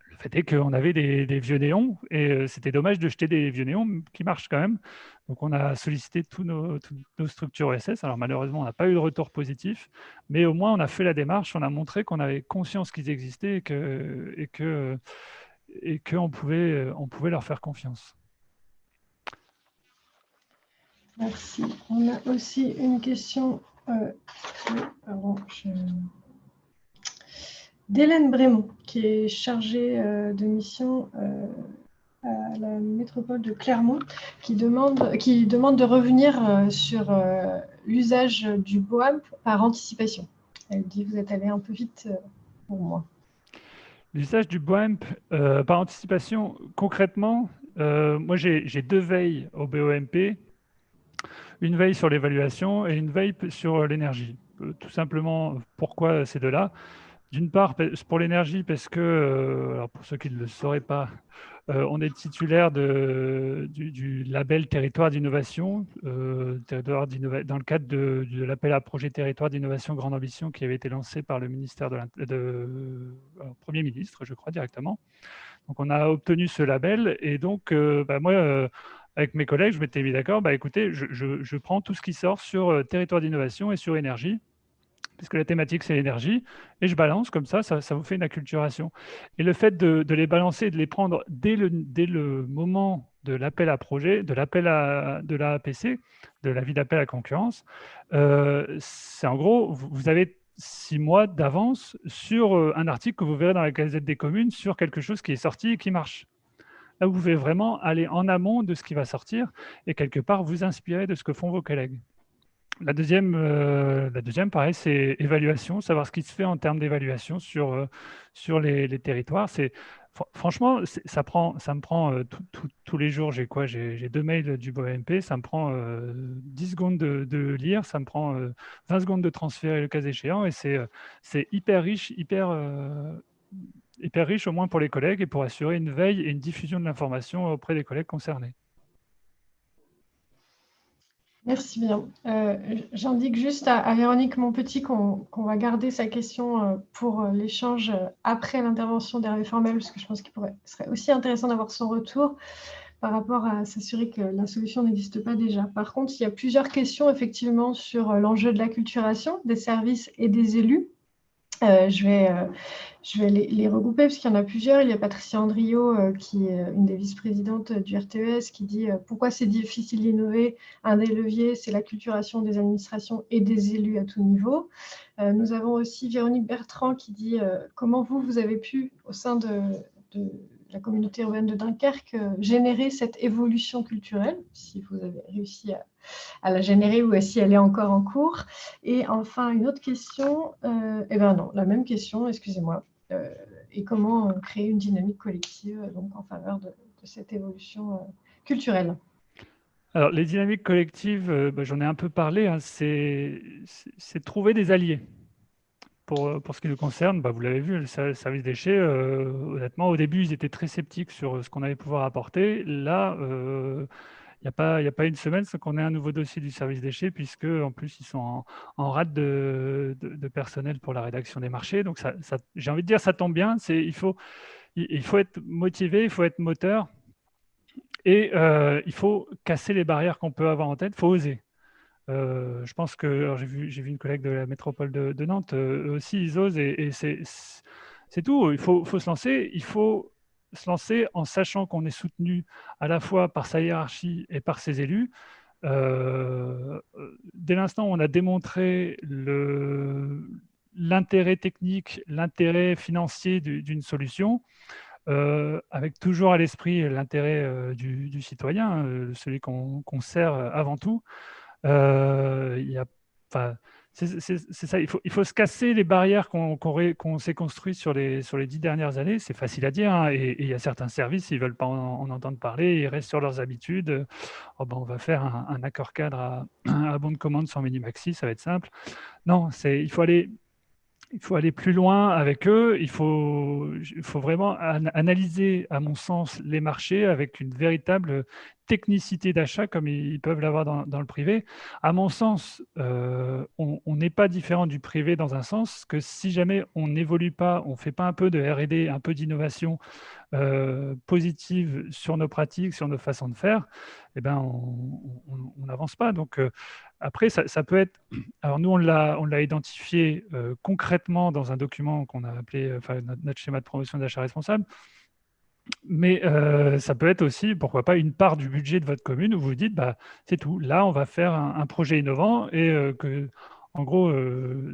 Le fait est qu'on avait des vieux néons et c'était dommage de jeter des vieux néons qui marchent quand même. Donc, on a sollicité toutes nos structures ESS. Alors, malheureusement, on n'a pas eu de retour positif, mais au moins, on a fait la démarche, on a montré qu'on avait conscience qu'ils existaient et qu'on pouvait leur faire confiance. Merci. On a aussi une question d'Hélène Brémond, qui est chargée de mission à la métropole de Clermont, qui demande de revenir sur l'usage du BOAMP par anticipation. Elle dit « Vous êtes allé un peu vite pour moi ». L'usage du BOAMP par anticipation, concrètement, moi j'ai 2 veilles au BOMP, une veille sur l'évaluation et une veille sur l'énergie. Tout simplement, pourquoi ces deux-là? D'une part, pour l'énergie, parce que, alors pour ceux qui ne le sauraient pas, on est titulaire du label Territoire d'innovation, dans le cadre de l'appel à projet Territoire d'innovation Grande Ambition qui avait été lancé par le ministère Premier ministre, je crois, directement. Donc, on a obtenu ce label et donc, moi, avec mes collègues, je m'étais mis d'accord, écoutez, je prends tout ce qui sort sur Territoire d'innovation et sur énergie, puisque la thématique, c'est l'énergie, et je balance comme ça vous fait une acculturation. Et le fait de les balancer, de les prendre dès le moment de l'appel à projet, de l'APC, de l'avis d'appel à concurrence, c'est en gros, vous avez 6 mois d'avance sur un article que vous verrez dans la Gazette des communes sur quelque chose qui est sorti et qui marche. Là, vous pouvez vraiment aller en amont de ce qui va sortir et quelque part vous inspirer de ce que font vos collègues. La deuxième, pareil, c'est évaluation, savoir ce qui se fait en termes d'évaluation sur les territoires. Franchement, ça me prend tous les jours. J'ai 2 mails du BOMP, ça me prend 10 secondes de lire, ça me prend 20 secondes de transférer le cas échéant, et c'est hyper riche, hyper riche au moins pour les collègues et pour assurer une veille et une diffusion de l'information auprès des collègues concernés. Merci bien. J'indique juste à Véronique Montpetit qu'on va garder sa question pour l'échange après l'intervention d'Hervé Formel, parce que je pense qu'il serait aussi intéressant d'avoir son retour par rapport à s'assurer que la solution n'existe pas déjà. Par contre, il y a plusieurs questions effectivement sur l'enjeu de l'acculturation des services et des élus. Je vais les regrouper parce qu'il y en a plusieurs. Il y a Patricia Andriot, qui est une des vice-présidentes du RTES, qui dit « Pourquoi c'est difficile d'innover? Un des leviers, c'est l'acculturation des administrations et des élus à tout niveau. » Nous avons aussi Véronique Bertrand qui dit « Comment vous avez pu, au sein de la communauté urbaine de Dunkerque, générer cette évolution culturelle, si vous avez réussi à la générer ou si elle est encore en cours. » Et enfin, une autre question, non, la même question, excusez-moi. Et comment créer une dynamique collective donc, en faveur de cette évolution culturelle? Alors, les dynamiques collectives, j'en ai un peu parlé, hein, c'est trouver des alliés. Pour ce qui nous concerne, vous l'avez vu, le service déchets, honnêtement, au début, ils étaient très sceptiques sur ce qu'on allait pouvoir apporter. Là, il y a pas une semaine sans qu'on ait un nouveau dossier du service déchets, puisque en plus, ils sont en rate de personnel pour la rédaction des marchés. Donc, j'ai envie de dire, ça tombe bien. Il faut être motivé, il faut être moteur et il faut casser les barrières qu'on peut avoir en tête. Il faut oser. Je pense que alors j'ai vu une collègue de la métropole de Nantes, eux aussi, ils osent et c'est tout. Il faut se lancer. Il faut se lancer en sachant qu'on est soutenu à la fois par sa hiérarchie et par ses élus. Dès l'instant où on a démontré l'intérêt technique, l'intérêt financier d'une solution, avec toujours à l'esprit l'intérêt du citoyen, celui qu'on sert avant tout. Il y a, enfin, c'est ça, il faut se casser les barrières qu'on s'est construites sur les 10 dernières années. C'est facile à dire, hein, et il y a certains services, ils ne veulent pas en entendre parler, ils restent sur leurs habitudes. Oh, on va faire un accord cadre à bon de commande sans minimaxi, ça va être simple. Non, il faut aller plus loin avec eux. Il faut vraiment analyser, à mon sens, les marchés avec une véritable technicité d'achat comme ils peuvent l'avoir dans le privé. À mon sens, on n'est pas différent du privé dans un sens que si jamais on n'évolue pas, on ne fait pas un peu de R&D, un peu d'innovation positive sur nos pratiques, sur nos façons de faire, eh ben, on n'avance pas. Donc, après, ça peut être. Alors, nous, on l'a identifié concrètement dans un document qu'on a appelé notre schéma de promotion d'achat responsable. Mais ça peut être aussi, pourquoi pas, une part du budget de votre commune où vous vous dites, c'est tout. Là, on va faire un projet innovant et en gros,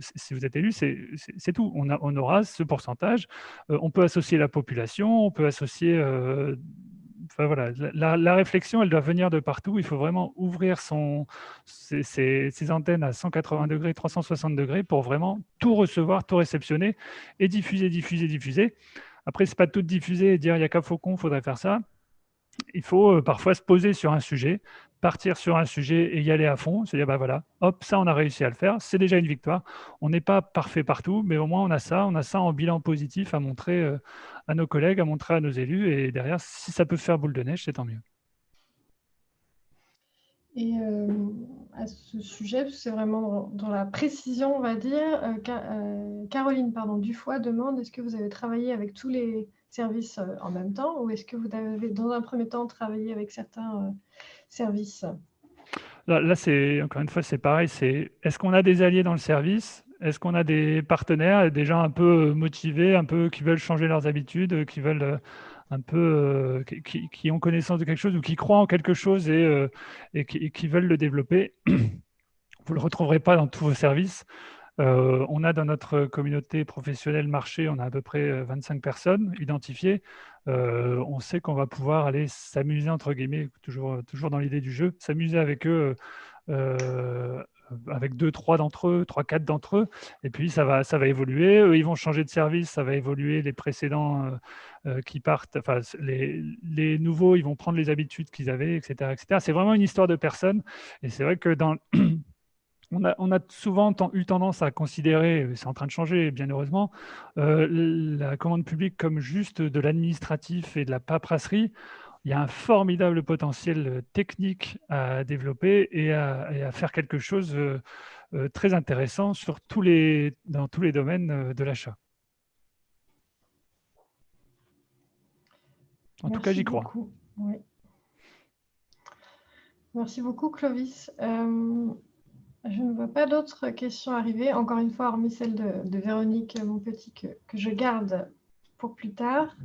si vous êtes élu, c'est tout. On aura ce pourcentage. On peut associer la population, on peut associer. Enfin, voilà, la réflexion, elle doit venir de partout. Il faut vraiment ouvrir ses antennes à 180 degrés, 360 degrés pour vraiment tout recevoir, tout réceptionner et diffuser, diffuser, diffuser. Après, ce n'est pas tout diffuser et dire il n'y a qu'à Faucon, il faudrait faire ça. Il faut parfois se poser sur un sujet, partir sur un sujet et y aller à fond, se dire voilà, hop, ça on a réussi à le faire, c'est déjà une victoire. On n'est pas parfait partout, mais au moins on a ça en bilan positif à montrer à nos collègues, à montrer à nos élus, et derrière, si ça peut faire boule de neige, c'est tant mieux. Et à ce sujet, parce que c'est vraiment dans la précision, on va dire, Caroline Dufoy demande, est-ce que vous avez travaillé avec tous les services en même temps, ou est-ce que vous avez, dans un premier temps, travaillé avec certains services? Là encore une fois, c'est pareil, est-ce qu'on a des alliés dans le service? Est-ce qu'on a des partenaires, des gens un peu motivés, un peu qui veulent changer leurs habitudes, qui veulent un peu, qui ont connaissance de quelque chose ou qui croient en quelque chose et qui veulent le développer? Vous ne le retrouverez pas dans tous vos services. On a dans notre communauté professionnelle marché, on a à peu près 25 personnes identifiées. On sait qu'on va pouvoir aller s'amuser, entre guillemets, toujours dans l'idée du jeu, s'amuser avec eux, avec 2, 3 d'entre eux, 3, 4 d'entre eux. Et puis, ça va évoluer. Eux, ils vont changer de service, ça va évoluer. Les précédents qui partent, enfin, les nouveaux, ils vont prendre les habitudes qu'ils avaient, etc., etc. C'est vraiment une histoire de personnes. Et c'est vrai que on a souvent eu tendance à considérer, c'est en train de changer bien heureusement, la commande publique comme juste de l'administratif et de la paperasserie. Il y a un formidable potentiel technique à développer et à faire quelque chose très intéressant dans tous les domaines de l'achat. En tout cas, j'y crois. Oui. Merci beaucoup, Clovis. Je ne vois pas d'autres questions arriver, encore une fois, hormis celle de Véronique, mon petit, que je garde pour plus tard.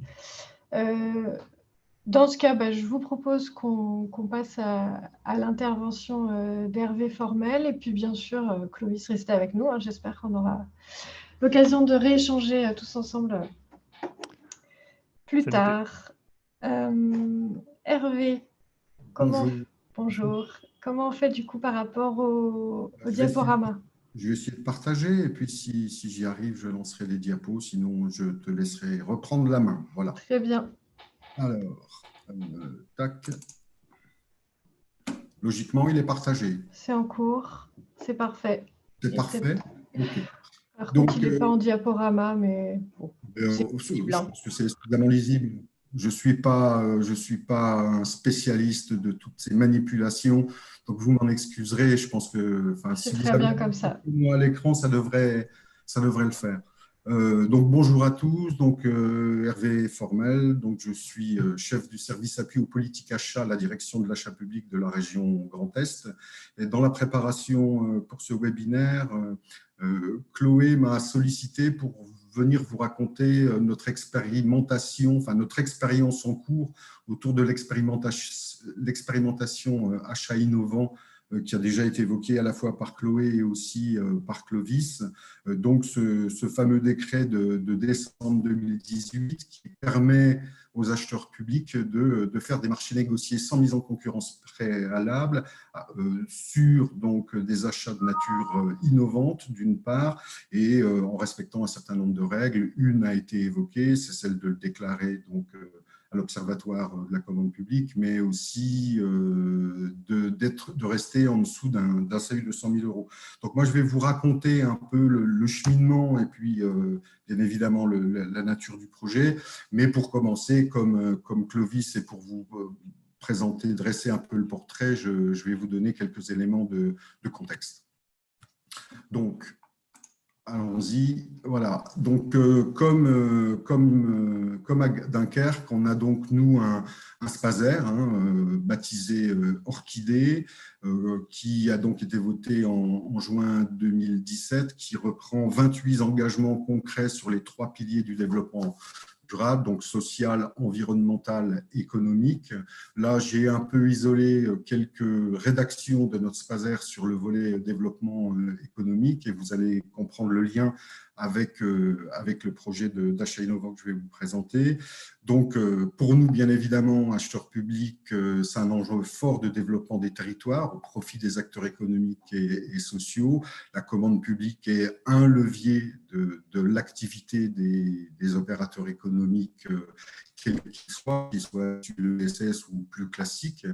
Dans ce cas, je vous propose qu'on passe à l'intervention d'Hervé Formel. Et puis, bien sûr, Clovis, restez avec nous. Hein. J'espère qu'on aura l'occasion de rééchanger tous ensemble plus tard. Hervé, Bonjour. Comment on fait du coup par rapport au diaporama? Je vais essayer de partager et puis si j'y arrive, je lancerai les diapos. Sinon, je te laisserai reprendre la main. Voilà. Très bien. Alors, tac. Logiquement, il est partagé. C'est en cours. C'est parfait. C'est Il est très parfait. OK. Par contre, Donc, il n'est pas en diaporama, mais bon, c'est visible, je hein. pense que c'est suffisamment lisible. Je suis pas un spécialiste de toutes ces manipulations, donc vous m'en excuserez. Je pense que, enfin, C'est si vous très avez bien comme ça. moi à l'écran, ça devrait le faire. Donc bonjour à tous. Donc Hervé Formel. Donc je suis chef du service appui aux politiques achats à la direction de l'achat public de la région Grand Est. Et dans la préparation pour ce webinaire, Chloé m'a sollicité pour venir vous raconter notre expérimentation, enfin notre expérience en cours autour de l'expérimentation achat innovant qui a déjà été évoquée à la fois par Chloé et aussi par Clovis. Donc ce fameux décret de décembre 2018 qui permet aux acheteurs publics de faire des marchés négociés sans mise en concurrence préalable sur donc, des achats de nature innovante d'une part et en respectant un certain nombre de règles. Une a été évoquée, c'est celle de le déclarer donc, à l'Observatoire de la commande publique, mais aussi de rester en dessous d'un seuil de 100 000 euros. Donc moi, je vais vous raconter un peu le cheminement et puis bien évidemment la nature du projet. Mais pour commencer, comme Clovis, et pour vous présenter, dresser un peu le portrait, je vais vous donner quelques éléments de contexte. Donc, allons-y. Voilà. Donc, comme à Dunkerque, on a donc, nous, un SPASER baptisé Orchidée, qui a donc été voté en juin 2017, qui reprend 28 engagements concrets sur les 3 piliers du développement durable, donc social, environnemental, économique. Là, j'ai un peu isolé quelques rédactions de notre SPASER sur le volet développement économique et vous allez comprendre le lien avec le projet d'achat innovant que je vais vous présenter. Donc, pour nous, bien évidemment, acheteurs publics, c'est un enjeu fort de développement des territoires au profit des acteurs économiques et sociaux. La commande publique est un levier de l'activité des opérateurs économiques, quels qu'ils soient l'ESS ou plus classiques.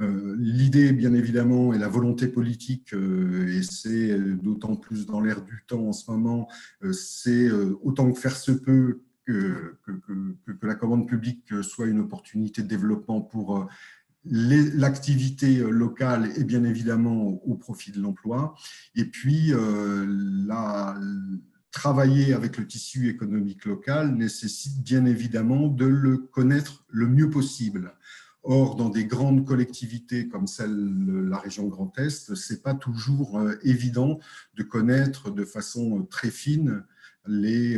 L'idée, bien évidemment, et la volonté politique, et c'est d'autant plus dans l'air du temps en ce moment, c'est autant que faire se peut que la commande publique soit une opportunité de développement pour l'activité locale et bien évidemment au profit de l'emploi. Et puis, travailler avec le tissu économique local nécessite bien évidemment de le connaître le mieux possible. Or, dans des grandes collectivités comme celle de la région Grand Est, ce n'est pas toujours évident de connaître de façon très fine les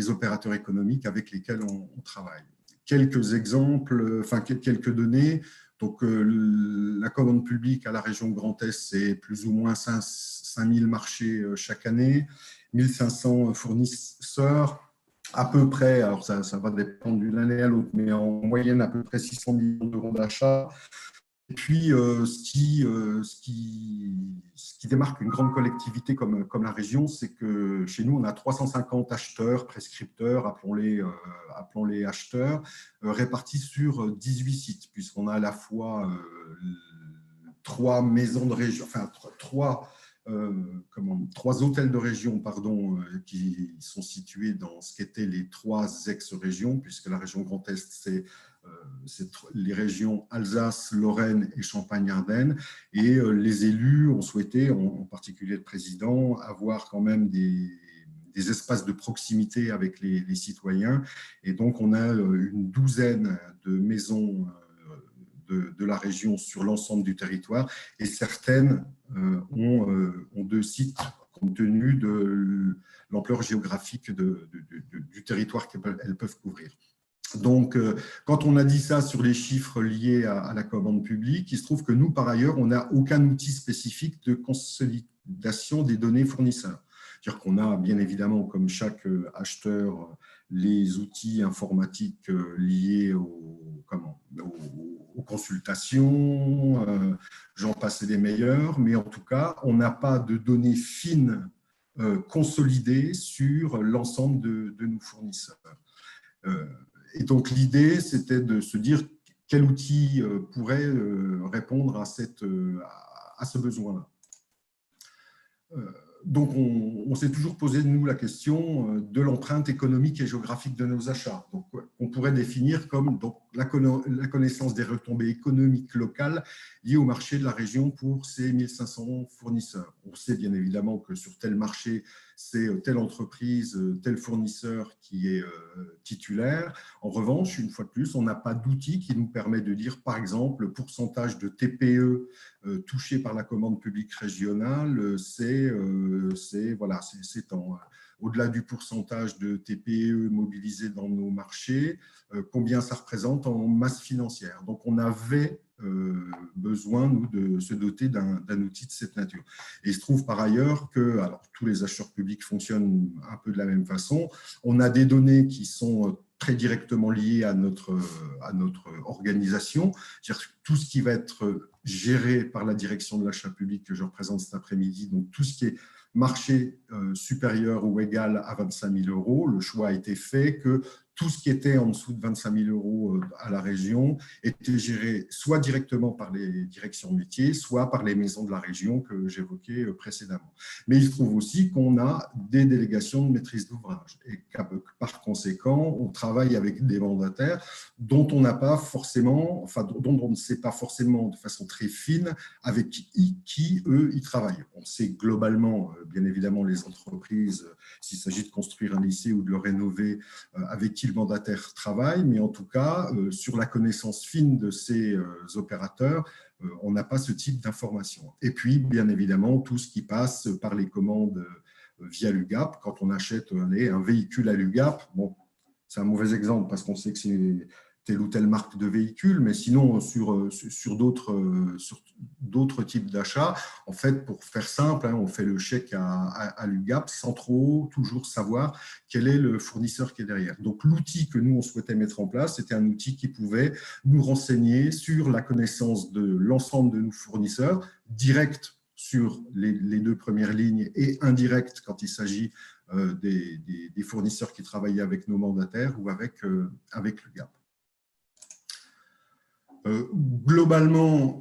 opérateurs économiques avec lesquels on travaille. Quelques exemples, enfin quelques données. Donc, la commande publique à la région Grand Est, c'est plus ou moins 5 000 marchés chaque année, 1 500 fournisseurs, à peu près, alors ça va dépendre d'une année à l'autre, mais en moyenne à peu près 600 millions d'euros d'achat. Et puis, ce qui démarque une grande collectivité comme la région, c'est que chez nous, on a 350 acheteurs, prescripteurs, appelons-les acheteurs, répartis sur 18 sites, puisqu'on a à la fois 3 maisons de région, enfin 3 hôtels de région qui sont situés dans ce qu'étaient les 3 ex-régions, puisque la région Grand Est, c'est les régions Alsace, Lorraine et Champagne-Ardenne. Et les élus ont souhaité, en particulier le président, avoir quand même des espaces de proximité avec les citoyens. Et donc, on a une douzaine de maisons de la région sur l'ensemble du territoire et certaines ont 2 sites compte tenu de l'ampleur géographique du territoire qu'elles peuvent couvrir. Donc, quand on a dit ça sur les chiffres liés à la commande publique, il se trouve que nous, par ailleurs, on n'a aucun outil spécifique de consolidation des données fournisseurs. C'est-à-dire qu'on a bien évidemment, comme chaque acheteur, les outils informatiques liés aux consultations, j'en passe des meilleurs, mais en tout cas, on n'a pas de données fines consolidées sur l'ensemble de nos fournisseurs. Et donc, l'idée, c'était de se dire quel outil pourrait répondre à ce besoin-là. Donc, on s'est toujours posé, nous, la question de l'empreinte économique et géographique de nos achats. Donc, on pourrait définir comme la connaissance des retombées économiques locales liées au marché de la région pour ces 1500 fournisseurs. On sait bien évidemment que sur tel marché, c'est telle entreprise, tel fournisseur qui est titulaire. En revanche, une fois de plus, on n'a pas d'outil qui nous permet de dire, par exemple, le pourcentage de TPE touchés par la commande publique régionale, c'est au-delà du pourcentage de TPE mobilisés dans nos marchés, combien ça représente en masse financière. Donc, on avait besoin, nous, de se doter d'un outil de cette nature. Et il se trouve par ailleurs que, alors, tous les acheteurs publics fonctionnent un peu de la même façon. On a des données qui sont très directement liées à notre organisation, c'est-à-dire tout ce qui va être géré par la direction de l'achat public que je représente cet après-midi, donc tout ce qui est marché supérieur ou égal à 25 000 euros, le choix a été fait que tout ce qui était en dessous de 25 000 euros à la région était géré soit directement par les directions métiers, soit par les maisons de la région que j'évoquais précédemment. Mais il se trouve aussi qu'on a des délégations de maîtrise d'ouvrage et par conséquent, on travaille avec des mandataires dont on n'a pas forcément, enfin, dont on ne sait pas forcément de façon très fine avec qui eux, ils travaillent. On sait globalement, bien évidemment, les entreprises, s'il s'agit de construire un lycée ou de le rénover, avec qui le mandataire travaille, mais en tout cas, sur la connaissance fine de ces opérateurs, on n'a pas ce type d'information. Et puis, bien évidemment, tout ce qui passe par les commandes via l'UGAP, quand on achète un véhicule à l'UGAP, bon, c'est un mauvais exemple parce qu'on sait que c'est telle ou telle marque de véhicule, mais sinon, sur d'autres types d'achats, en fait, pour faire simple, on fait le chèque à l'UGAP sans trop toujours savoir quel est le fournisseur qui est derrière. Donc, l'outil que nous, on souhaitait mettre en place, c'était un outil qui pouvait nous renseigner sur la connaissance de l'ensemble de nos fournisseurs, direct sur les deux premières lignes et indirect quand il s'agit des fournisseurs qui travaillaient avec nos mandataires ou avec l'UGAP. Globalement,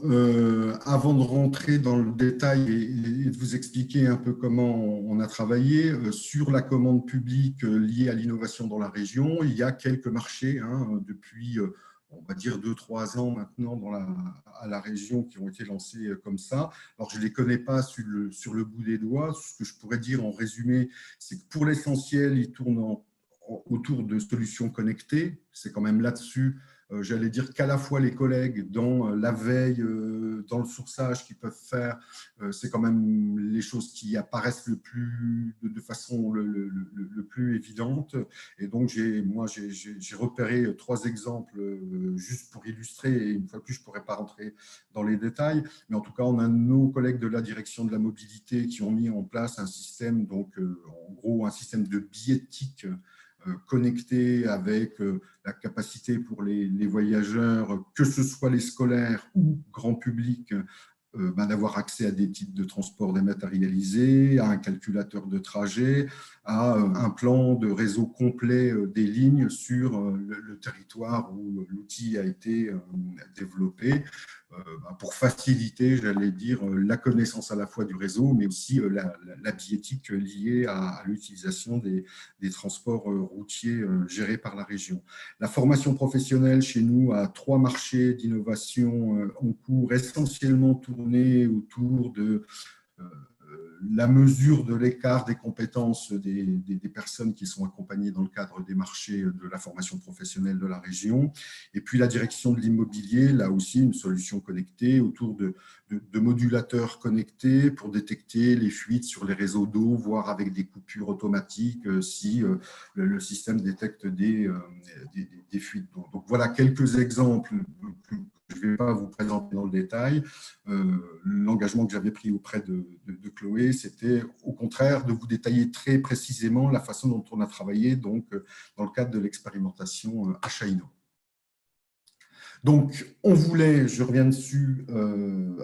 avant de rentrer dans le détail et de vous expliquer un peu comment on a travaillé, sur la commande publique liée à l'innovation dans la région, il y a quelques marchés depuis, on va dire, 2-3 ans maintenant à la région qui ont été lancés comme ça. Alors, je ne les connais pas sur le bout des doigts. Ce que je pourrais dire en résumé, c'est que pour l'essentiel, ils tournent autour de solutions connectées. C'est quand même là-dessus, j'allais dire qu'à la fois les collègues dans la veille, dans le sourçage qu'ils peuvent faire, c'est quand même les choses qui apparaissent de façon le plus évidente. Et donc, j'ai repéré 3 exemples juste pour illustrer. Et une fois de plus, je ne pourrais pas rentrer dans les détails. Mais en tout cas, on a nos collègues de la direction de la mobilité qui ont mis en place un système, donc en gros, un système de billettique connecté avec la capacité pour les voyageurs, que ce soit les scolaires ou grand public, d'avoir accès à des titres de transport dématérialisés, à un calculateur de trajet, à un plan de réseau complet des lignes sur le territoire où l'outil a été développé, pour faciliter, j'allais dire, la connaissance à la fois du réseau, mais aussi la billettique liée à l'utilisation des transports routiers gérés par la région. La formation professionnelle chez nous a 3 marchés d'innovation en cours, essentiellement tournés autour de la mesure de l'écart des compétences des personnes qui sont accompagnées dans le cadre des marchés de la formation professionnelle de la région. Et puis la direction de l'immobilier, là aussi une solution connectée autour de modulateurs connectés pour détecter les fuites sur les réseaux d'eau, voire avec des coupures automatiques si le système détecte des fuites d'eau. Donc voilà quelques exemples que je ne vais pas vous présenter dans le détail. L'engagement que j'avais pris auprès de Chloé, c'était au contraire de vous détailler très précisément la façon dont on a travaillé donc, dans le cadre de l'expérimentation Achat Inno. Donc, on voulait, je reviens dessus,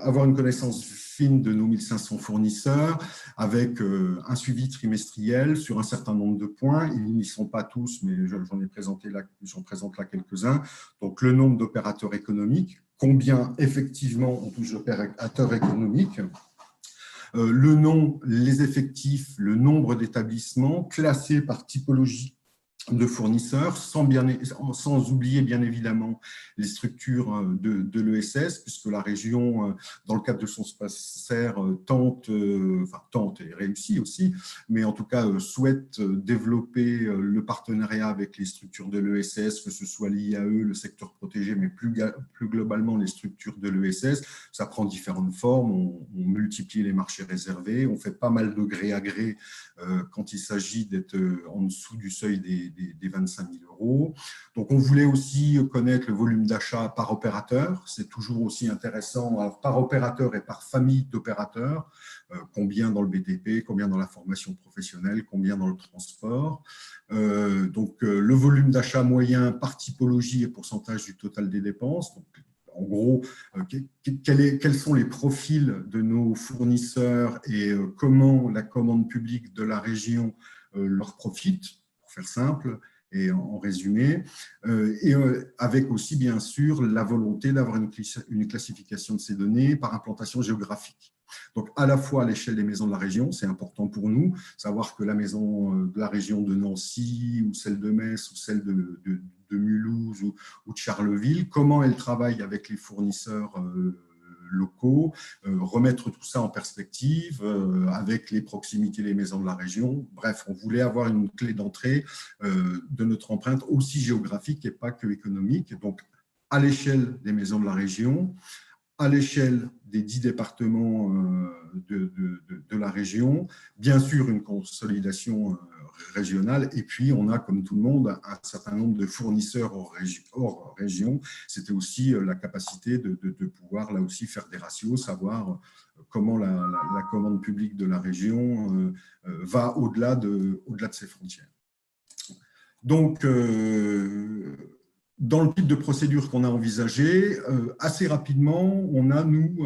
avoir une connaissance fine de nos 1500 fournisseurs avec un suivi trimestriel sur un certain nombre de points. Ils n'y sont pas tous, mais j'en présente là quelques-uns. Donc, le nombre d'opérateurs économiques, combien effectivement on touche d'opérateurs économiques, le nom, les effectifs, le nombre d'établissements classés par typologie de fournisseurs, sans oublier bien évidemment les structures de l'ESS, puisque la région, dans le cadre de son SPACER, tente et réussit aussi, mais en tout cas souhaite développer le partenariat avec les structures de l'ESS, que ce soit l'IAE, le secteur protégé, mais plus globalement les structures de l'ESS. Ça prend différentes formes, on multiplie les marchés réservés, on fait pas mal de gré à gré quand il s'agit d'être en dessous du seuil des 25 000 euros. Donc, on voulait aussi connaître le volume d'achat par opérateur. C'est toujours aussi intéressant, alors, par opérateur et par famille d'opérateurs. Combien dans le BTP, combien dans la formation professionnelle, combien dans le transport. Le volume d'achat moyen par typologie et pourcentage du total des dépenses. Donc, en gros, quels sont les profils de nos fournisseurs et comment la commande publique de la région leur profite, pour faire simple et en résumé, avec aussi bien sûr la volonté d'avoir une classification de ces données par implantation géographique. Donc, à la fois à l'échelle des maisons de la région, c'est important pour nous, savoir que la maison de la région de Nancy ou celle de Metz ou celle de Mulhouse ou de Charleville, comment elle travaille avec les fournisseurs locaux, remettre tout ça en perspective avec les proximités des maisons de la région. Bref, on voulait avoir une clé d'entrée de notre empreinte aussi géographique et pas que économique. Donc, à l'échelle des maisons de la région, à l'échelle des 10 départements de la région, bien sûr une consolidation régionale, et puis on a, comme tout le monde, un certain nombre de fournisseurs hors région. C'était aussi la capacité de pouvoir là aussi faire des ratios, savoir comment la commande publique de la région va au-delà de ses frontières. Donc, dans le type de procédure qu'on a envisagé, assez rapidement, on a, nous,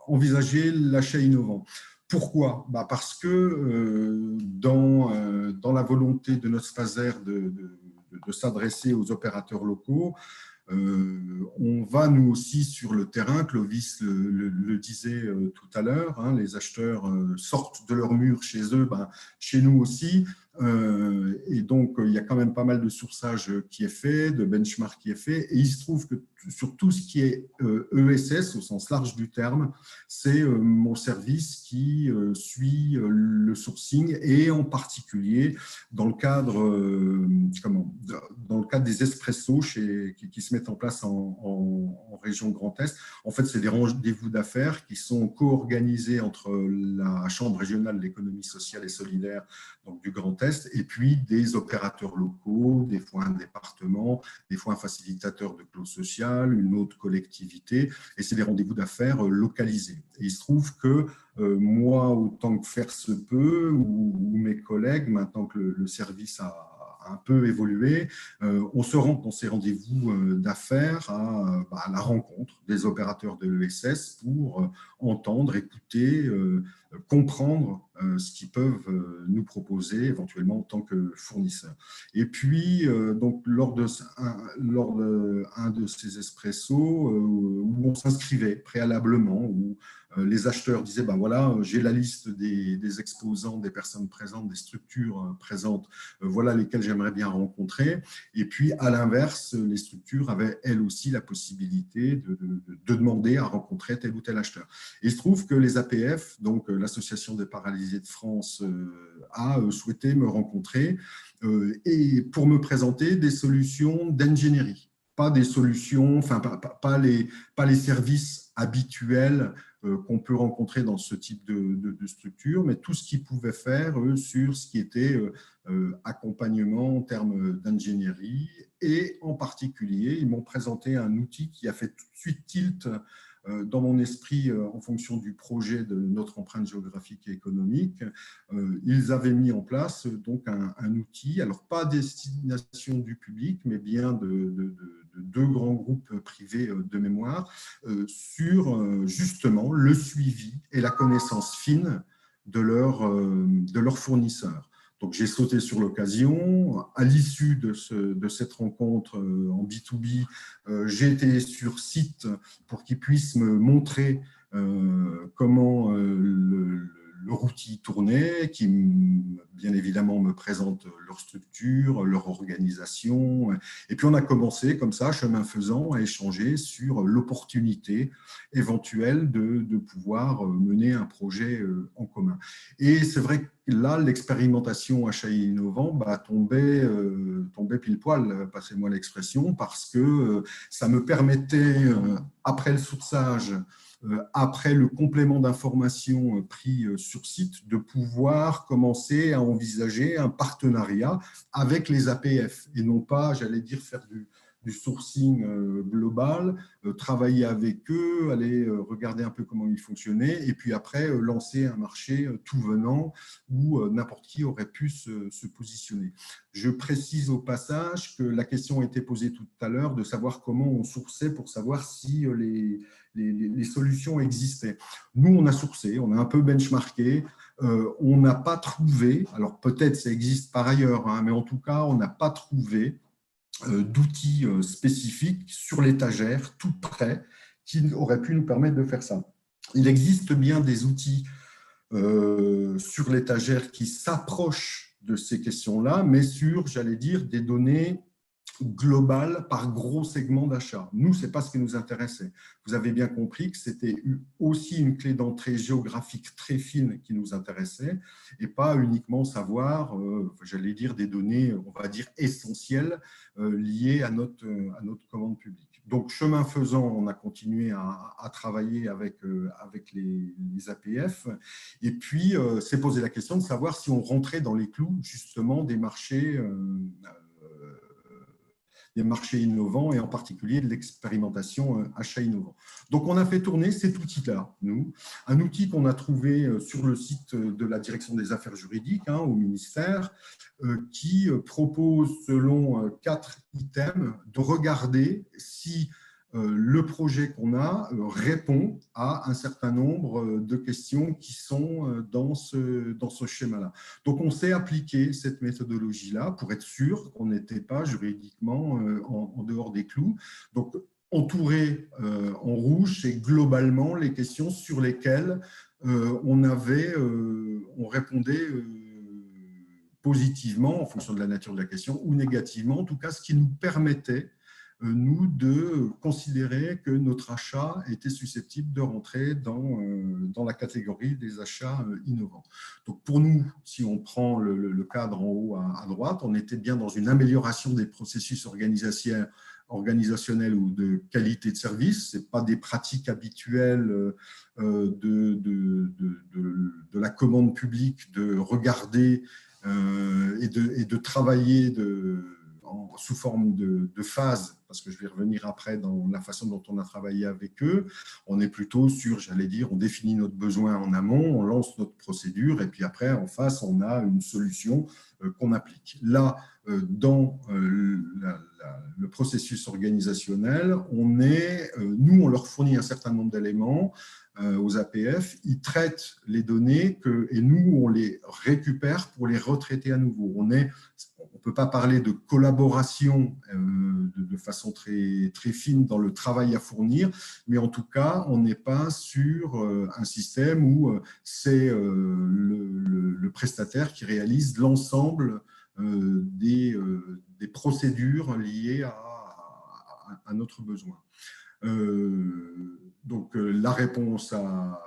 envisagé l'achat innovant. Pourquoi ? Parce que dans la volonté de notre SPACER de s'adresser aux opérateurs locaux, on va nous aussi sur le terrain, Clovis le disait tout à l'heure, hein, les acheteurs sortent de leur mur chez eux, chez nous aussi. Et donc, il y a quand même pas mal de sourçage qui est fait, de benchmark qui est fait. Et il se trouve que sur tout ce qui est ESS, au sens large du terme, c'est mon service qui suit le sourcing et en particulier dans le cadre, des espressos qui se mettent en place en région Grand Est. En fait, c'est des rendez-vous d'affaires qui sont co-organisés entre la Chambre régionale de l'économie sociale et solidaire, donc du Grand Est, et puis des opérateurs locaux, des fois un département, des fois un facilitateur de clause sociale, une autre collectivité, et c'est des rendez-vous d'affaires localisés. Et il se trouve que moi, autant que faire se peut, ou mes collègues, maintenant que le service a un peu évolué, on se rend dans ces rendez-vous d'affaires à la rencontre des opérateurs de l'ESS pour entendre, écouter, comprendre ce qu'ils peuvent nous proposer éventuellement en tant que fournisseurs. Et puis, donc, lors de un de ces espressos où on s'inscrivait préalablement, où les acheteurs disaient, voilà, j'ai la liste des exposants, des personnes présentes, des structures présentes, voilà lesquelles j'aimerais bien rencontrer. Et puis, à l'inverse, les structures avaient elles aussi la possibilité de demander à rencontrer tel ou tel acheteur. Et il se trouve que les APF, donc l'Association des paralysés de France, a souhaité me rencontrer et pour me présenter des solutions d'ingénierie. Pas des solutions, enfin pas les services habituels qu'on peut rencontrer dans ce type de structure, mais tout ce qu'ils pouvaient faire sur ce qui était accompagnement en termes d'ingénierie. Et en particulier, ils m'ont présenté un outil qui a fait tout de suite tilt dans mon esprit en fonction du projet de notre empreinte géographique et économique. Ils avaient mis en place donc un outil, alors pas à destination du public, mais bien de deux grands groupes privés de mémoire sur justement le suivi et la connaissance fine de leurs fournisseurs. Donc, j'ai sauté sur l'occasion. À l'issue de cette rencontre en B2B, j'ai été sur site pour qu'ils puissent me montrer comment leur outil tournait, qui bien évidemment me présente leur structure, leur organisation. Et puis on a commencé comme ça, chemin faisant, à échanger sur l'opportunité éventuelle de pouvoir mener un projet en commun. Et c'est vrai que là, l'expérimentation HAI Innovant tombait pile poil, passez-moi l'expression, parce que ça me permettait, après le sourçage, après le complément d'informations pris sur site, de pouvoir commencer à envisager un partenariat avec les APF et non pas, j'allais dire, faire du sourcing global, travailler avec eux, aller regarder un peu comment ils fonctionnaient et puis après lancer un marché tout venant où n'importe qui aurait pu se positionner. Je précise au passage que la question a été posée tout à l'heure de savoir comment on sourçait pour savoir si les solutions existaient. Nous, on a sourcé, on a un peu benchmarké, on n'a pas trouvé, alors peut-être ça existe par ailleurs, hein, mais en tout cas, on n'a pas trouvé d'outils spécifiques sur l'étagère, tout près, qui auraient pu nous permettre de faire ça. Il existe bien des outils sur l'étagère qui s'approchent de ces questions-là, mais sur, j'allais dire, des données globales par gros segments d'achat. Nous, ce n'est pas ce qui nous intéressait. Vous avez bien compris que c'était aussi une clé d'entrée géographique très fine qui nous intéressait et pas uniquement savoir, j'allais dire, des données, on va dire, essentielles liées à notre commande publique. Donc, chemin faisant, on a continué à travailler avec les APF et puis s'est posé la question de savoir si on rentrait dans les clous justement des marchés innovants et en particulier de l'expérimentation achat innovant. Donc, on a fait tourner cet outil-là, nous, un outil qu'on a trouvé sur le site de la direction des affaires juridiques au ministère qui propose selon 4 items de regarder si le projet qu'on a répond à un certain nombre de questions qui sont dans ce schéma-là. Donc, on s'est appliqué cette méthodologie-là pour être sûr qu'on n'était pas juridiquement en dehors des clous. Donc, entouré en rouge, c'est globalement les questions sur lesquelles on répondait positivement en fonction de la nature de la question ou négativement, en tout cas, ce qui nous permettait nous, de considérer que notre achat était susceptible de rentrer dans la catégorie des achats innovants. Donc, pour nous, si on prend le cadre en haut à droite, on était bien dans une amélioration des processus organisationnels ou de qualité de service. Ce n'est pas des pratiques habituelles de la commande publique de regarder et de travailler sous forme de phase, parce que je vais revenir après dans la façon dont on a travaillé avec eux. On est plutôt sur, j'allais dire, on définit notre besoin en amont, on lance notre procédure et puis après, en face, on a une solution qu'on applique. Là, dans le processus organisationnel, nous, on leur fournit un certain nombre d'éléments aux APF, ils traitent les données et nous, on les récupère pour les retraiter à nouveau. On ne peut pas parler de collaboration de façon très, très fine dans le travail à fournir, mais en tout cas, on n'est pas sur un système où c'est le prestataire qui réalise l'ensemble des procédures liées à notre besoin. Donc, la réponse à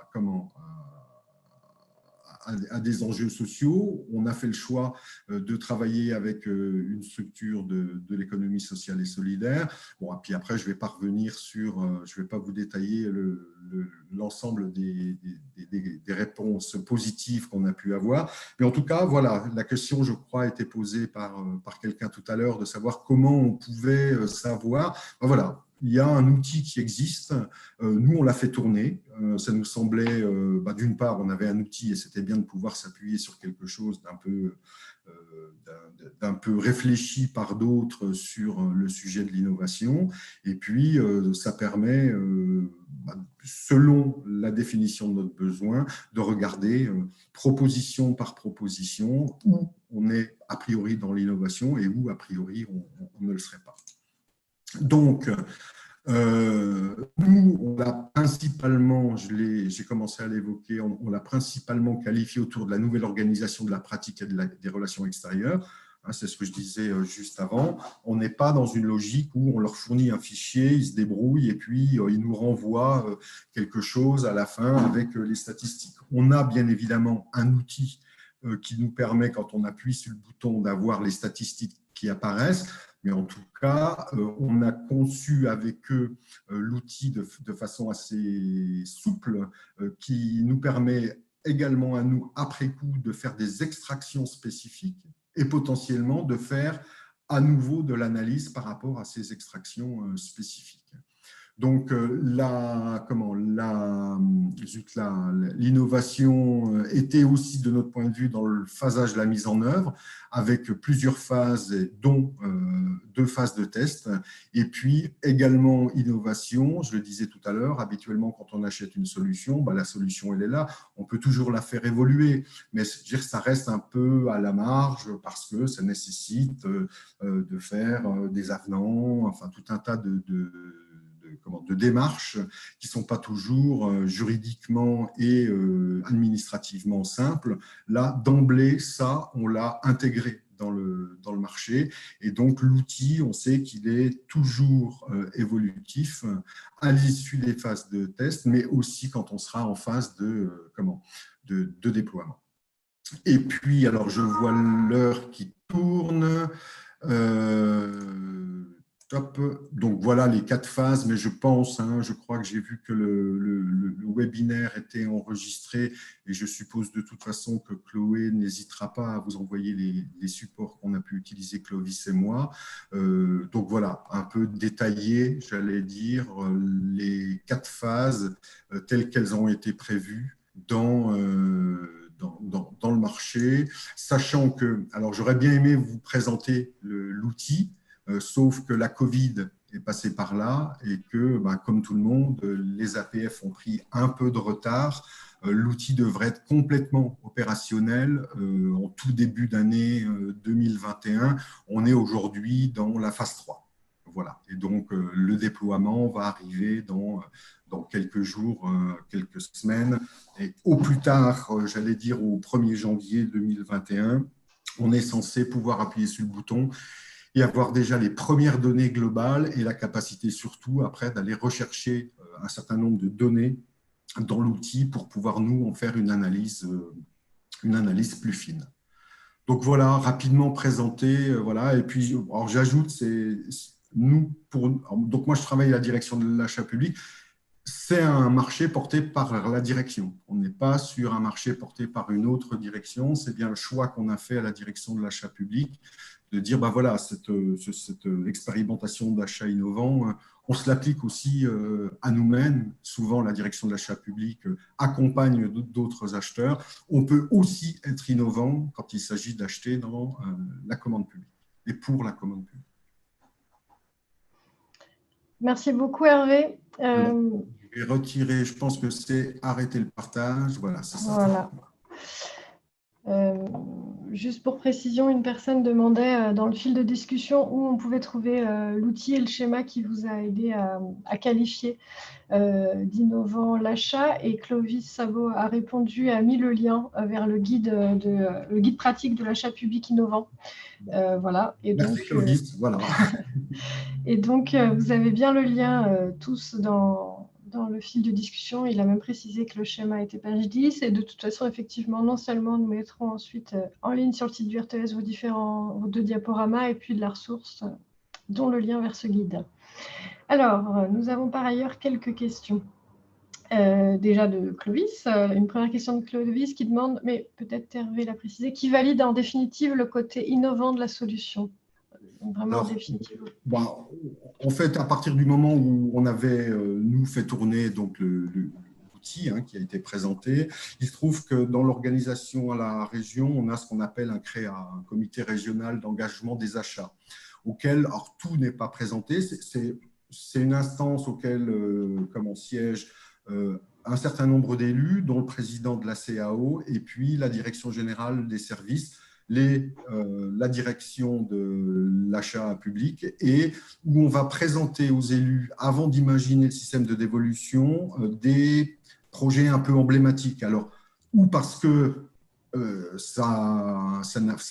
des enjeux sociaux, on a fait le choix de travailler avec une structure de l'économie sociale et solidaire. Bon, et puis après, je ne vais pas revenir je ne vais pas vous détailler l'ensemble des réponses positives qu'on a pu avoir. Mais en tout cas, voilà, la question, je crois, a été posée par quelqu'un tout à l'heure de savoir comment on pouvait savoir. Ben voilà. il y a un outil qui existe. Nous, on l'a fait tourner. Ça nous semblait, d'une part, on avait un outil et c'était bien de pouvoir s'appuyer sur quelque chose d'un peu réfléchi par d'autres sur le sujet de l'innovation. Et puis, ça permet, selon la définition de notre besoin, de regarder proposition par proposition où on est a priori dans l'innovation et où a priori on ne le serait pas. Donc, nous, on l'a principalement, j'ai commencé à l'évoquer, on l'a principalement qualifié autour de la nouvelle organisation de la pratique et des relations extérieures. C'est ce que je disais juste avant. On n'est pas dans une logique où on leur fournit un fichier, ils se débrouillent et puis ils nous renvoient quelque chose à la fin avec les statistiques. On a bien évidemment un outil qui nous permet, quand on appuie sur le bouton, d'avoir les statistiques qui apparaissent. Mais en tout cas, on a conçu avec eux l'outil de façon assez souple qui nous permet également à nous, après coup, de faire des extractions spécifiques et potentiellement de faire à nouveau de l'analyse par rapport à ces extractions spécifiques. Donc, l'innovation était aussi, de notre point de vue, dans le phasage de la mise en œuvre, avec plusieurs phases, dont 2 phases de test. Et puis, également, innovation, je le disais tout à l'heure, habituellement, quand on achète une solution, la solution, elle est là, on peut toujours la faire évoluer, mais je veux dire, ça reste un peu à la marge parce que ça nécessite de faire des avenants, enfin, tout un tas de démarches qui ne sont pas toujours juridiquement et administrativement simples. Là, d'emblée, ça, on l'a intégré dans le marché. Et donc, l'outil, on sait qu'il est toujours évolutif à l'issue des phases de test, mais aussi quand on sera en phase de déploiement. Et puis, alors, je vois l'heure qui tourne. Top. Donc voilà les 4 phases, mais je pense, je crois que j'ai vu que le webinaire était enregistré et je suppose de toute façon que Chloé n'hésitera pas à vous envoyer les supports qu'on a pu utiliser, Clovis et moi. Donc voilà, un peu détaillé, j'allais dire, les 4 phases telles qu'elles ont été prévues dans le marché, sachant que, alors j'aurais bien aimé vous présenter l'outil, sauf que la Covid est passée par là et que, comme tout le monde, les APF ont pris un peu de retard. L'outil devrait être complètement opérationnel en tout début d'année 2021. On est aujourd'hui dans la phase 3. Voilà. Et donc, le déploiement va arriver dans quelques jours, quelques semaines. Et au plus tard, j'allais dire au 1er janvier 2021, on est censé pouvoir appuyer sur le bouton et avoir déjà les premières données globales et la capacité surtout après d'aller rechercher un certain nombre de données dans l'outil pour pouvoir nous en faire une analyse plus fine. Donc voilà, rapidement présenté, voilà. Et puis, alors j'ajoute, donc moi je travaille à la direction de l'achat public. C'est un marché porté par la direction. On n'est pas sur un marché porté par une autre direction. C'est bien le choix qu'on a fait à la direction de l'achat public de dire, voilà, cette expérimentation d'achat innovant, on se l'applique aussi à nous-mêmes. Souvent, la direction de l'achat public accompagne d'autres acheteurs. On peut aussi être innovant quand il s'agit d'acheter dans la commande publique et pour la commande publique. Merci beaucoup, Hervé. Je vais retirer, je pense que c'est arrêter le partage. Voilà, c'est ça. Voilà. Juste pour précision, une personne demandait dans le fil de discussion où on pouvait trouver l'outil et le schéma qui vous a aidé à qualifier d'innovant l'achat, et Clovis Sabot a répondu et a mis le lien vers le guide pratique de l'achat public innovant. Voilà. Et merci donc, Clovis, voilà. Et donc, vous avez bien le lien tous dans le fil de discussion. Il a même précisé que le schéma était page 10. Et de toute façon, effectivement, non seulement nous mettrons ensuite en ligne sur le site du RTS vos 2 diaporamas et puis de la ressource, dont le lien vers ce guide. Alors, nous avons par ailleurs quelques questions. Déjà de Clovis, une première question de Clovis qui demande, mais peut-être Hervé l'a précisé, qui valide en définitive le côté innovant de la solution. vraiment définitive? En fait, à partir du moment où on avait, nous, fait tourner donc, l'outil qui a été présenté, il se trouve que dans l'organisation à la région, on a ce qu'on appelle un CREA, un comité régional d'engagement des achats, auquel, alors, tout n'est pas présenté, c'est une instance auquel siège un certain nombre d'élus, dont le président de la CAO et puis la direction générale des services, la direction de l'achat public, et où on va présenter aux élus, avant d'imaginer le système de dévolution, des projets un peu emblématiques. Alors, ou parce que ça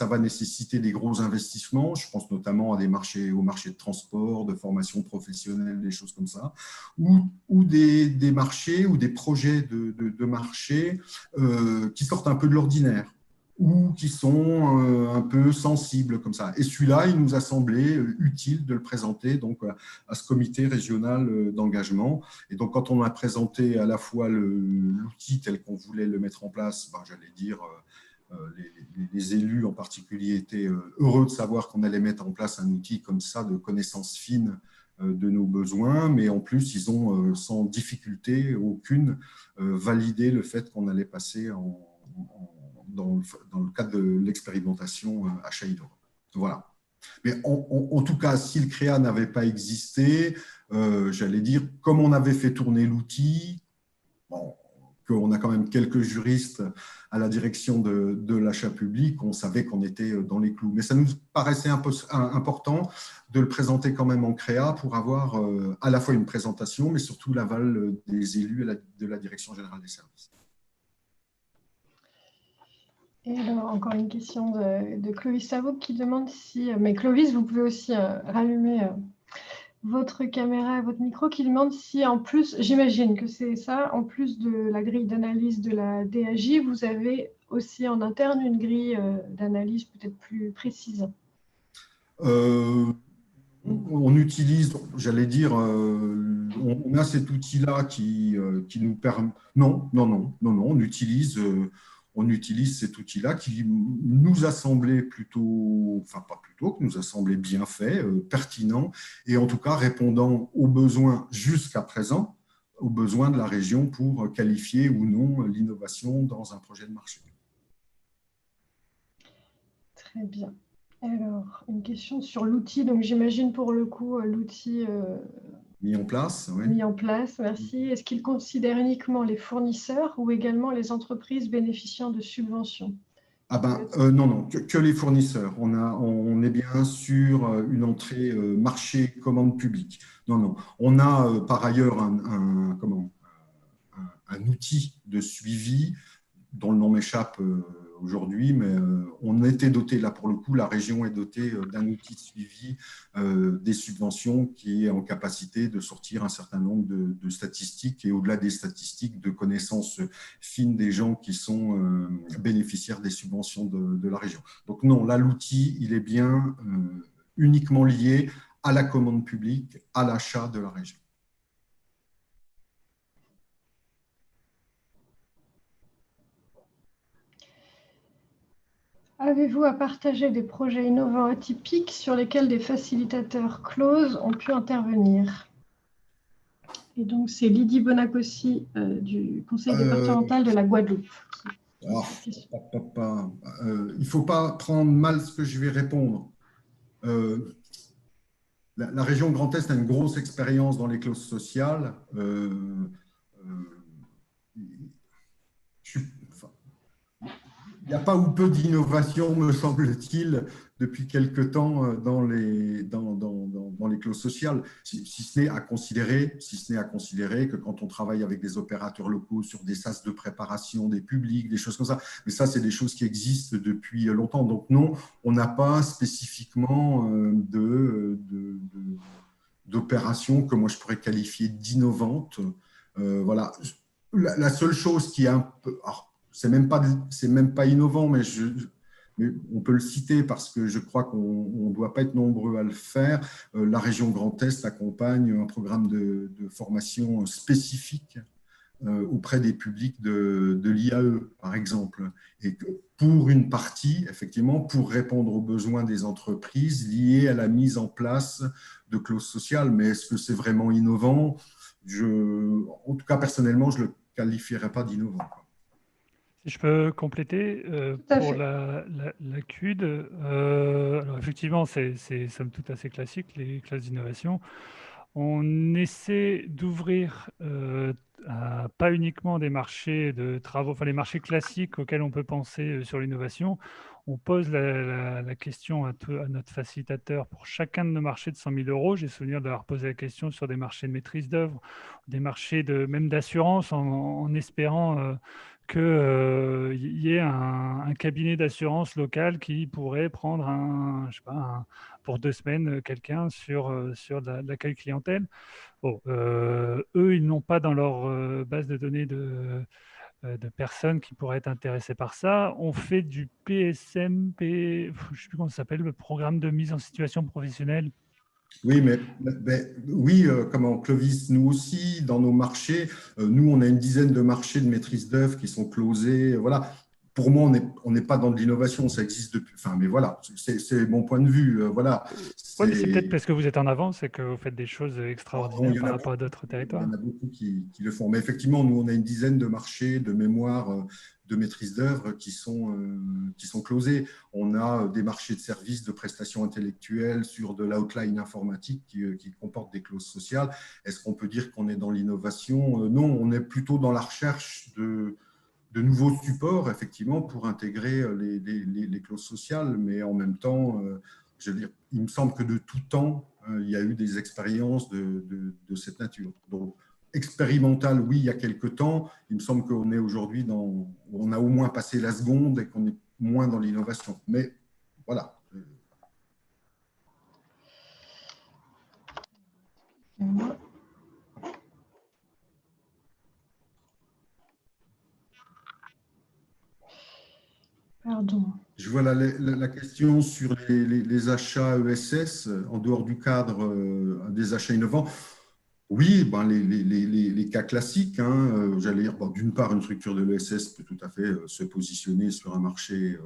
va nécessiter des gros investissements, je pense notamment aux marchés de transport, de formation professionnelle, des choses comme ça, ou des marchés ou des projets de marché qui sortent un peu de l'ordinaire, ou qui sont un peu sensibles comme ça. Et celui-là, il nous a semblé utile de le présenter donc, à ce comité régional d'engagement. Et donc, quand on a présenté à la fois l'outil tel qu'on voulait le mettre en place, j'allais dire, les élus en particulier étaient heureux de savoir qu'on allait mettre en place un outil comme ça de connaissance fine de nos besoins, mais en plus, ils ont sans difficulté aucune validé le fait qu'on allait passer dans le cadre de l'expérimentation achat hydraulique. Voilà. Mais en tout cas, si le CREA n'avait pas existé, j'allais dire, comme on avait fait tourner l'outil, qu'on a quand même quelques juristes à la direction de l'achat public, on savait qu'on était dans les clous. Mais ça nous paraissait important de le présenter quand même en CREA pour avoir à la fois une présentation, mais surtout l'aval des élus et de la direction générale des services. Et alors, encore une question de Clovis Savo qui demande si… Mais Clovis, vous pouvez aussi rallumer votre caméra et votre micro, qui demande si en plus, j'imagine que c'est ça, en plus de la grille d'analyse de la DAJ, vous avez aussi en interne une grille d'analyse peut-être plus précise. On utilise, j'allais dire, on a cet outil-là qui nous permet… Non, on utilise cet outil-là qui nous a semblé plutôt, enfin pas plutôt, qui nous a semblé bien fait, pertinent, et en tout cas répondant aux besoins jusqu'à présent, aux besoins de la région pour qualifier ou non l'innovation dans un projet de marché. Très bien. Alors, une question sur l'outil. Donc, j'imagine pour le coup, l'outil mis en place. Oui. Mis en place, merci. Est-ce qu'il considère uniquement les fournisseurs ou également les entreprises bénéficiant de subventions? Non, que les fournisseurs. On est bien sur une entrée marché commande publique. Non. On a par ailleurs un outil de suivi dont le nom m'échappe aujourd'hui, mais on était doté, là pour le coup, la région est dotée d'un outil de suivi des subventions qui est en capacité de sortir un certain nombre de statistiques et au-delà des statistiques, de connaissances fines des gens qui sont bénéficiaires des subventions de la région. Donc non, là l'outil, il est bien uniquement lié à la commande publique, à l'achat de la région. Avez-vous à partager des projets innovants atypiques sur lesquels des facilitateurs closes ont pu intervenir? Et donc, c'est Lydie Bonacossi du Conseil départemental de la Guadeloupe. Il ne faut pas prendre mal ce que je vais répondre. La région Grand Est a une grosse expérience dans les clauses sociales. Il n'y a pas ou peu d'innovation, me semble-t-il, depuis quelque temps dans les clauses sociales, si ce n'est à considérer que quand on travaille avec des opérateurs locaux sur des sas de préparation des publics, des choses comme ça, mais ça, c'est des choses qui existent depuis longtemps. Donc non, on n'a pas spécifiquement d'opérations que moi je pourrais qualifier d'innovantes. Voilà. La seule chose qui est un peu… c'est même pas innovant, mais on peut le citer parce que je crois qu'on ne doit pas être nombreux à le faire. La région Grand Est accompagne un programme de formation spécifique auprès des publics de l'IAE, par exemple. Et que pour une partie, effectivement, pour répondre aux besoins des entreprises liés à la mise en place de clauses sociales. Mais est-ce que c'est vraiment innovant? En tout cas, personnellement, je ne le qualifierais pas d'innovant. Si je peux compléter, Tout à pour fait. la CUD, alors effectivement, c'est somme toute assez classique, les classes d'innovation. On essaie d'ouvrir pas uniquement des marchés de travaux, enfin les marchés classiques auxquels on peut penser sur l'innovation. On pose la question à notre facilitateur pour chacun de nos marchés de 100 000 euros. J'ai souvenir de leur poser la question sur des marchés de maîtrise d'œuvre, des marchés même d'assurance, en espérant qu'il y ait un cabinet d'assurance local qui pourrait prendre je sais pas, pour 2 semaines quelqu'un sur de l'accueil clientèle. Bon, eux, ils n'ont pas dans leur base de données de personnes qui pourraient être intéressées par ça. On fait du PSMP, je ne sais plus comment ça s'appelle, le programme de mise en situation professionnelle. Oui, oui, comme en Clovis, nous aussi, dans nos marchés, nous, on a une dizaine de marchés de maîtrise d'œuvre qui sont closés. Voilà. Pour moi, on n'est pas dans de l'innovation, ça existe depuis. Enfin, mais voilà, c'est mon point de vue. Voilà. Oui, mais c'est peut-être parce que vous êtes en avance et que vous faites des choses Bon, extraordinaires par rapport à d'autres il y territoires. en a beaucoup qui le font. Mais effectivement, nous, on a une dizaine de marchés de mémoire de maîtrise d'œuvre qui sont closés. On a des marchés de services, de prestations intellectuelles sur de l'outline informatique qui comportent des clauses sociales. Est-ce qu'on peut dire qu'on est dans l'innovation? Non, on est plutôt dans la recherche de nouveaux supports, effectivement, pour intégrer les clauses sociales. Mais en même temps, je veux dire, il me semble que de tout temps, il y a eu des expériences de cette nature. Donc, expérimental, oui, il y a quelques temps. Il me semble qu'on est aujourd'hui on a au moins passé la seconde et qu'on est moins dans l'innovation. Mais voilà. Pardon. Je vois la question sur les achats ESS en dehors du cadre des achats innovants. Oui, ben les cas classiques, hein, j'allais dire, bon, d'une part, une structure de l'ESS peut tout à fait se positionner sur un marché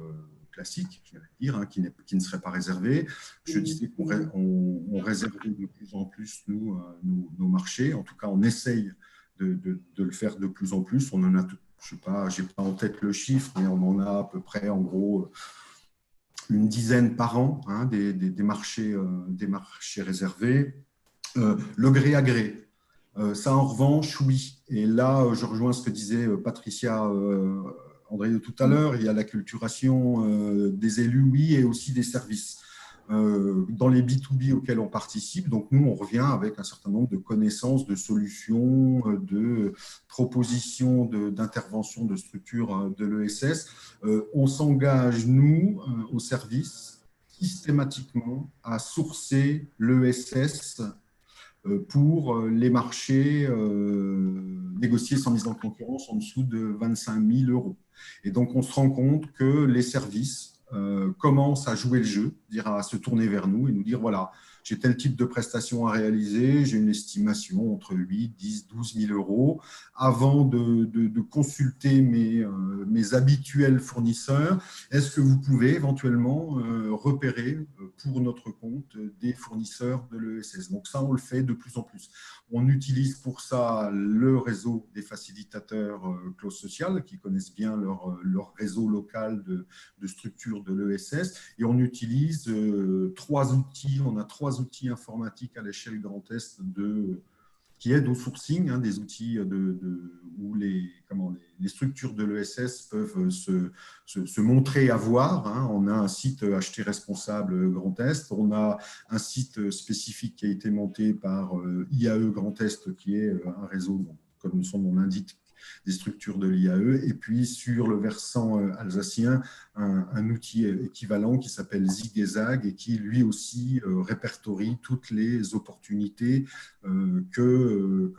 classique, j'allais dire, hein, qui ne serait pas réservé. Je disais qu'on réservait de plus en plus, nous, nos marchés. En tout cas, on essaye de le faire de plus en plus. On en a, je sais pas, j'ai pas en tête le chiffre, mais on en a à peu près, en gros, une dizaine par an, hein, des marchés réservés. Le gré à gré, ça en revanche, oui. Et là, je rejoins ce que disait Patricia André de tout à l'heure. Il y a l'acculturation des élus, oui, et aussi des services. Dans les B2B auxquels on participe, donc nous, on revient avec un certain nombre de connaissances, de solutions, de propositions d'intervention de structures de l'ESS. On s'engage, nous, au service, systématiquement à sourcer l'ESS pour les marchés négociés sans mise en concurrence en dessous de 25 000 euros. Et donc, on se rend compte que les services commencent à jouer le jeu, à se tourner vers nous et nous dire, voilà, j'ai tel type de prestation à réaliser, j'ai une estimation entre 8, 10, 12 000 euros. Avant de consulter mes habituels fournisseurs, est-ce que vous pouvez éventuellement repérer pour notre compte des fournisseurs de l'ESS? Donc ça, on le fait de plus en plus. On utilise pour ça le réseau des facilitateurs clauses sociales qui connaissent bien leur réseau local de structures de l'ESS et on utilise 3 outils. On a 3 outils informatiques à l'échelle Grand Est qui aident au sourcing, hein, des outils où les structures de l'ESS peuvent se montrer à voir. Hein. On a un site acheter responsable Grand Est, on a un site spécifique qui a été monté par IAE Grand Est, qui est un réseau, comme son nom l'indique, des structures de l'IAE, et puis sur le versant alsacien, un outil équivalent qui s'appelle Zig et Zag et qui lui aussi répertorie toutes les opportunités que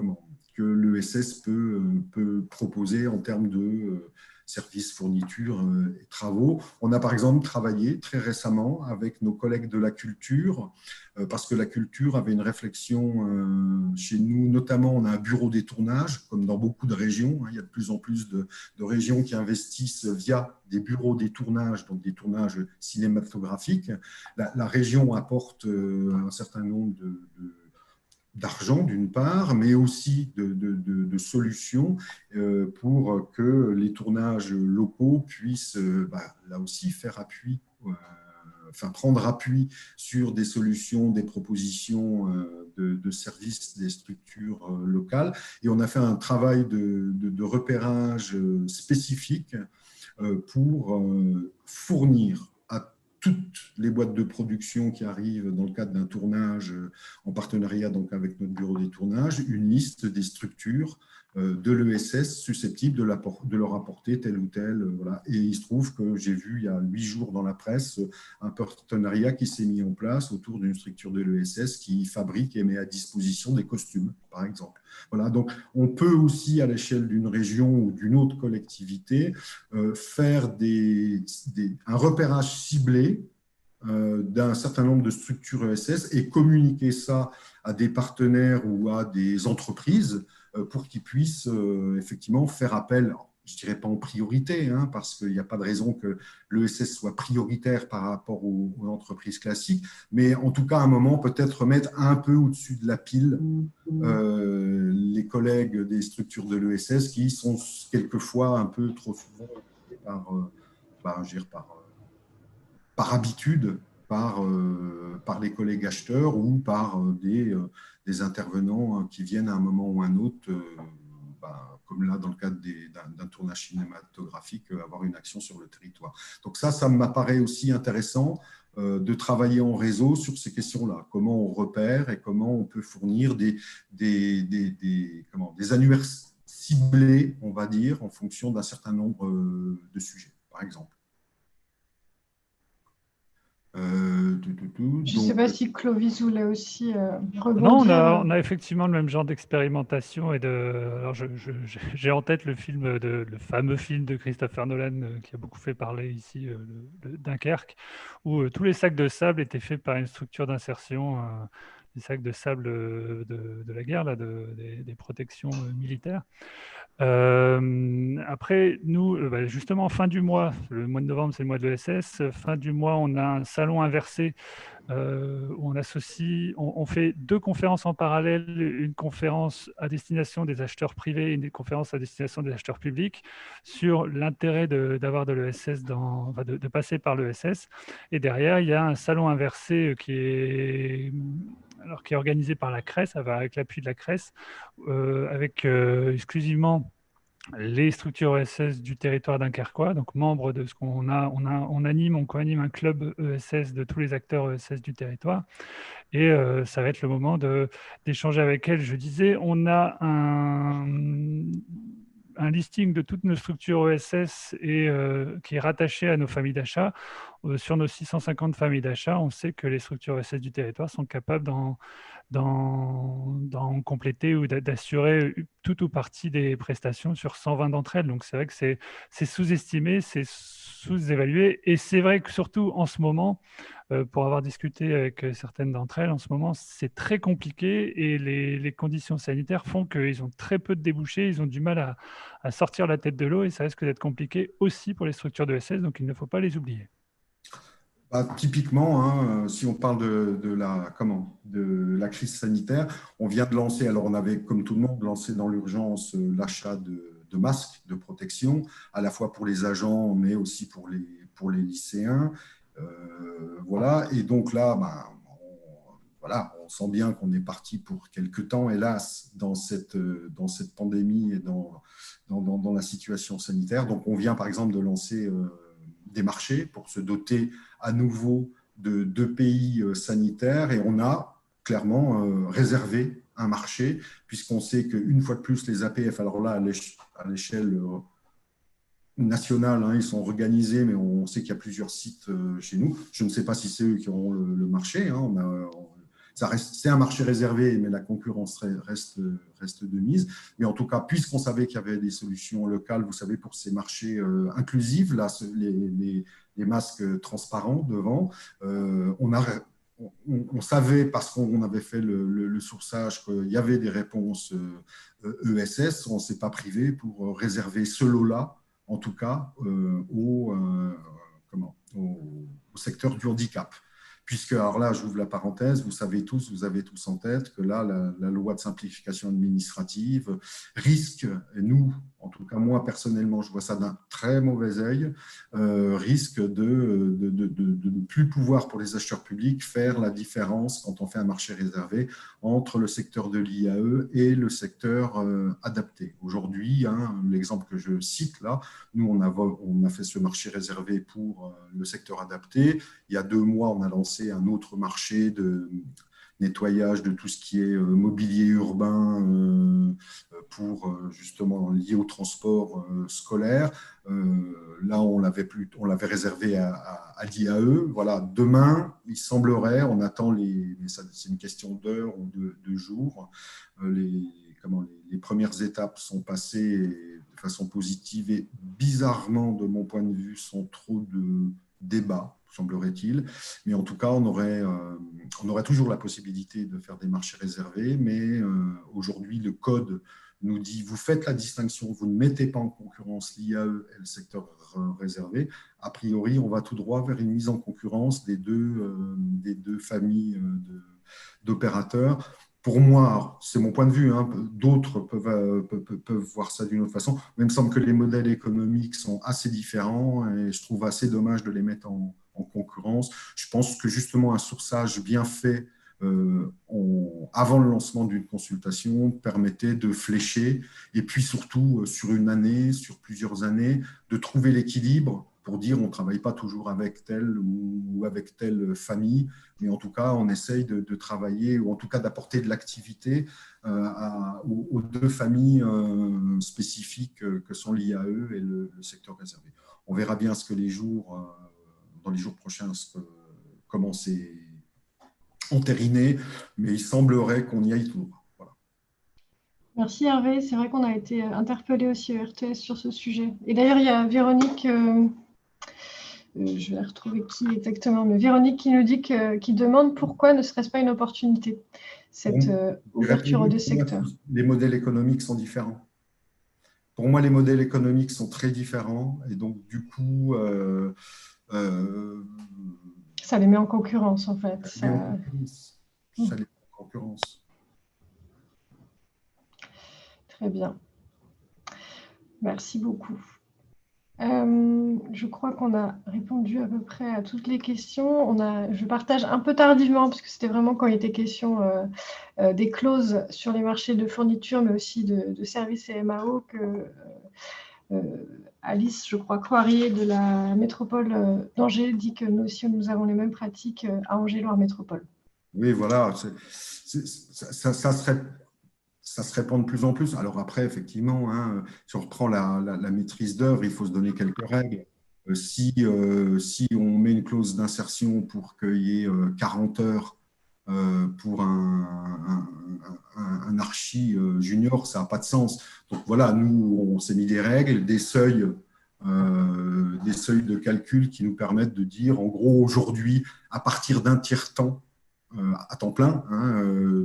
l'ESS peut proposer en termes de services, fournitures et travaux. On a par exemple travaillé très récemment avec nos collègues de la culture, parce que la culture avait une réflexion chez nous, notamment on a un bureau des tournages, comme dans beaucoup de régions, il y a de plus en plus de régions qui investissent via des bureaux des tournages, donc des tournages cinématographiques. La région apporte un certain nombre d'argent d'une part, mais aussi de solutions pour que les tournages locaux puissent là aussi faire appui, prendre appui sur des solutions, des propositions de services des structures locales. Et on a fait un travail de repérage spécifique pour fournir à toutes les boîtes de production qui arrivent dans le cadre d'un tournage en partenariat donc avec notre bureau des tournages, une liste des structures de l'ESS susceptibles de leur apporter tel ou tel. Voilà. Et il se trouve que j'ai vu il y a 8 jours dans la presse un partenariat qui s'est mis en place autour d'une structure de l'ESS qui fabrique et met à disposition des costumes, par exemple. Voilà. Donc, on peut aussi, à l'échelle d'une région ou d'une autre collectivité, faire un repérage ciblé d'un certain nombre de structures ESS et communiquer ça à des partenaires ou à des entreprises pour qu'ils puissent effectivement faire appel, je ne dirais pas en priorité, parce qu'il n'y a pas de raison que l'ESS soit prioritaire par rapport aux entreprises classiques, mais en tout cas, à un moment, peut-être mettre un peu au-dessus de la pile les collègues des structures de l'ESS qui sont quelquefois un peu trop souvent par habitude, par les collègues acheteurs ou par des intervenants qui viennent à un moment ou un autre, comme là dans le cadre d'un tournage cinématographique, avoir une action sur le territoire. Donc ça m'apparaît aussi intéressant de travailler en réseau sur ces questions-là. Comment on repère et comment on peut fournir des annuaires ciblés, on va dire, en fonction d'un certain nombre de sujets, par exemple. Je ne sais pas si Clovis voulait aussi rebondir. Non, on a effectivement le même genre d'expérimentation. Alors j'ai en tête le fameux film de Christopher Nolan qui a beaucoup fait parler ici, le Dunkerque, où tous les sacs de sable étaient faits par une structure d'insertion, les sacs de sable de la guerre, là, des protections militaires. Après, nous, justement, fin du mois, le mois de novembre, c'est le mois de l'ESS. Fin du mois, on a un salon inversé où on fait 2 conférences en parallèle, une conférence à destination des acheteurs privés et une conférence à destination des acheteurs publics sur l'intérêt d'avoir de l'ESS, de passer par l'ESS. Et derrière, il y a un salon inversé qui est organisé par la CRES, avec l'appui de la CRES, avec exclusivement les structures ESS du territoire dunkerquois, donc membres de ce qu'on a, on co-anime un club ESS de tous les acteurs ESS du territoire, et ça va être le moment d'échanger avec elles. Je disais, on a un listing de toutes nos structures ESS qui est rattaché à nos familles d'achat. Sur nos 650 familles d'achat, on sait que les structures ESS du territoire sont capables d'en compléter ou d'assurer tout ou partie des prestations sur 120 d'entre elles. Donc c'est vrai que c'est sous-estimé, c'est sous-évalué. Et c'est vrai que surtout en ce moment, pour avoir discuté avec certaines d'entre elles, en ce moment, c'est très compliqué et les conditions sanitaires font qu'ils ont très peu de débouchés, ils ont du mal à sortir la tête de l'eau et ça risque d'être compliqué aussi pour les structures de SS, donc il ne faut pas les oublier. Typiquement, si on parle de la crise sanitaire, on vient de lancer, alors on avait comme tout le monde lancé dans l'urgence l'achat de masques de protection, à la fois pour les agents mais aussi pour les lycéens. Voilà, et donc là, on sent bien qu'on est parti pour quelques temps, hélas, dans cette pandémie et dans la situation sanitaire. Donc on vient par exemple de lancer des marchés pour se doter à nouveau de 2 pays sanitaires, et on a clairement réservé un marché, puisqu'on sait qu'une fois de plus, les APF, alors là, à l'échelle nationale, ils sont organisés, mais on sait qu'il y a plusieurs sites chez nous. Je ne sais pas si c'est eux qui auront le marché. c'est un marché réservé, mais la concurrence reste de mise. Mais en tout cas, puisqu'on savait qu'il y avait des solutions locales, vous savez, pour ces marchés inclusifs, là, les masques transparents devant, on savait, parce qu'on avait fait le sourçage, qu'il y avait des réponses ESS. On ne s'est pas privé pour réserver ce lot-là, en tout cas, au secteur du handicap. Puisque, alors là, j'ouvre la parenthèse, vous avez tous en tête que là, la loi de simplification administrative risque, et nous, en tout cas moi personnellement, je vois ça d'un très mauvais œil, risque de ne plus pouvoir pour les acheteurs publics faire la différence quand on fait un marché réservé entre le secteur de l'IAE et le secteur adapté. Aujourd'hui, l'exemple que je cite là, nous on a fait ce marché réservé pour le secteur adapté. Il y a 2 mois, on a lancé un autre marché de nettoyage de tout ce qui est mobilier urbain pour justement lié au transport scolaire. Là, on l'avait réservé à l'IAE. Voilà, demain, il semblerait, on attend c'est une question d'heures ou de jours. Les premières étapes sont passées de façon positive et bizarrement, de mon point de vue, sans trop de débats, semblerait-il. Mais en tout cas, on aurait toujours la possibilité de faire des marchés réservés, mais aujourd'hui, le code nous dit, vous faites la distinction, vous ne mettez pas en concurrence l'IAE et le secteur réservé. A priori, on va tout droit vers une mise en concurrence des deux familles d'opérateurs. Pour moi, c'est mon point de vue, d'autres peuvent voir ça d'une autre façon, mais il me semble que les modèles économiques sont assez différents et je trouve assez dommage de les mettre en concurrence. Je pense que justement un sourçage bien fait avant le lancement d'une consultation permettait de flécher et puis surtout sur une année, sur plusieurs années, de trouver l'équilibre pour dire on ne travaille pas toujours avec telle ou avec telle famille, mais en tout cas on essaye de travailler ou en tout cas d'apporter de l'activité aux 2 familles spécifiques que sont l'IAE et le secteur réservé. On verra bien dans les jours prochains comment c'est entériné, mais il semblerait qu'on y aille tout droit. Voilà. Merci Hervé, c'est vrai qu'on a été interpellé aussi au RTS sur ce sujet. Et d'ailleurs, il y a Véronique, je vais retrouver qui exactement, mais Véronique qui nous dit qui demande pourquoi ne serait-ce pas une opportunité, cette ouverture aux 2 secteurs. Les modèles économiques sont différents. Pour moi, les modèles économiques sont très différents et donc du coup, ça les met en concurrence en fait. Ça les met en concurrence. Très bien. Merci beaucoup. Je crois qu'on a répondu à peu près à toutes les questions. Je partage un peu tardivement, parce que c'était vraiment quand il était question des clauses sur les marchés de fourniture, mais aussi de services et MAO, que Alice, je crois, Croirier de la métropole d'Angers dit que nous aussi, nous avons les mêmes pratiques à Angers-Loire Métropole. Oui, voilà, ça se répand de plus en plus. Alors après, effectivement, si on reprend la maîtrise d'œuvre, il faut se donner quelques règles. Si on met une clause d'insertion pour qu'il y ait 40 heures pour un archi junior, ça n'a pas de sens. Donc voilà, nous, on s'est mis des règles, des seuils de calcul qui nous permettent de dire, en gros, aujourd'hui, à partir d'un tiers-temps, à temps plein,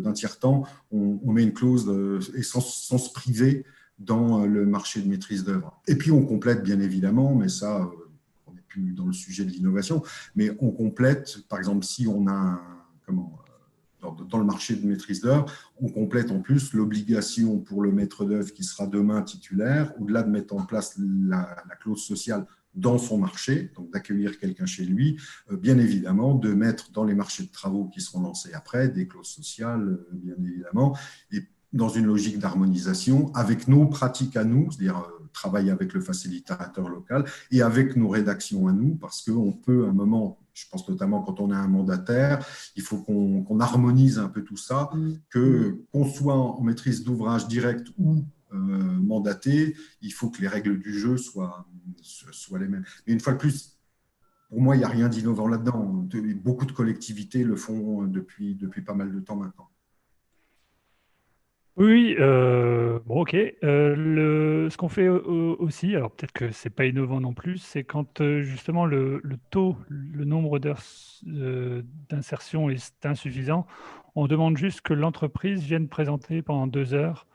d'un tiers-temps, on met une clause et sans se priver dans le marché de maîtrise d'œuvre. Et puis, on complète, bien évidemment, mais ça, on n'est plus dans le sujet de l'innovation, mais on complète, par exemple, si on a dans le marché de maîtrise d'œuvre, on complète en plus l'obligation pour le maître d'œuvre qui sera demain titulaire, au-delà de mettre en place la clause sociale dans son marché, donc d'accueillir quelqu'un chez lui, bien évidemment, de mettre dans les marchés de travaux qui seront lancés après des clauses sociales, bien évidemment, et dans une logique d'harmonisation avec nos pratiques à nous, c'est-à-dire travailler avec le facilitateur local et avec nos rédactions à nous, parce qu'on peut à un moment, je pense notamment quand on a un mandataire, il faut qu'on harmonise un peu tout ça, qu'on soit en maîtrise d'ouvrage direct ou mandaté, il faut que les règles du jeu soient les mêmes. Mais une fois de plus, pour moi, il n'y a rien d'innovant là-dedans. Beaucoup de collectivités le font depuis pas mal de temps maintenant. Oui, bon, ok. Ce qu'on fait aussi, alors peut-être que c'est pas innovant non plus, c'est quand justement le taux, le nombre d'heures d'insertion est insuffisant, on demande juste que l'entreprise vienne présenter pendant 2 heures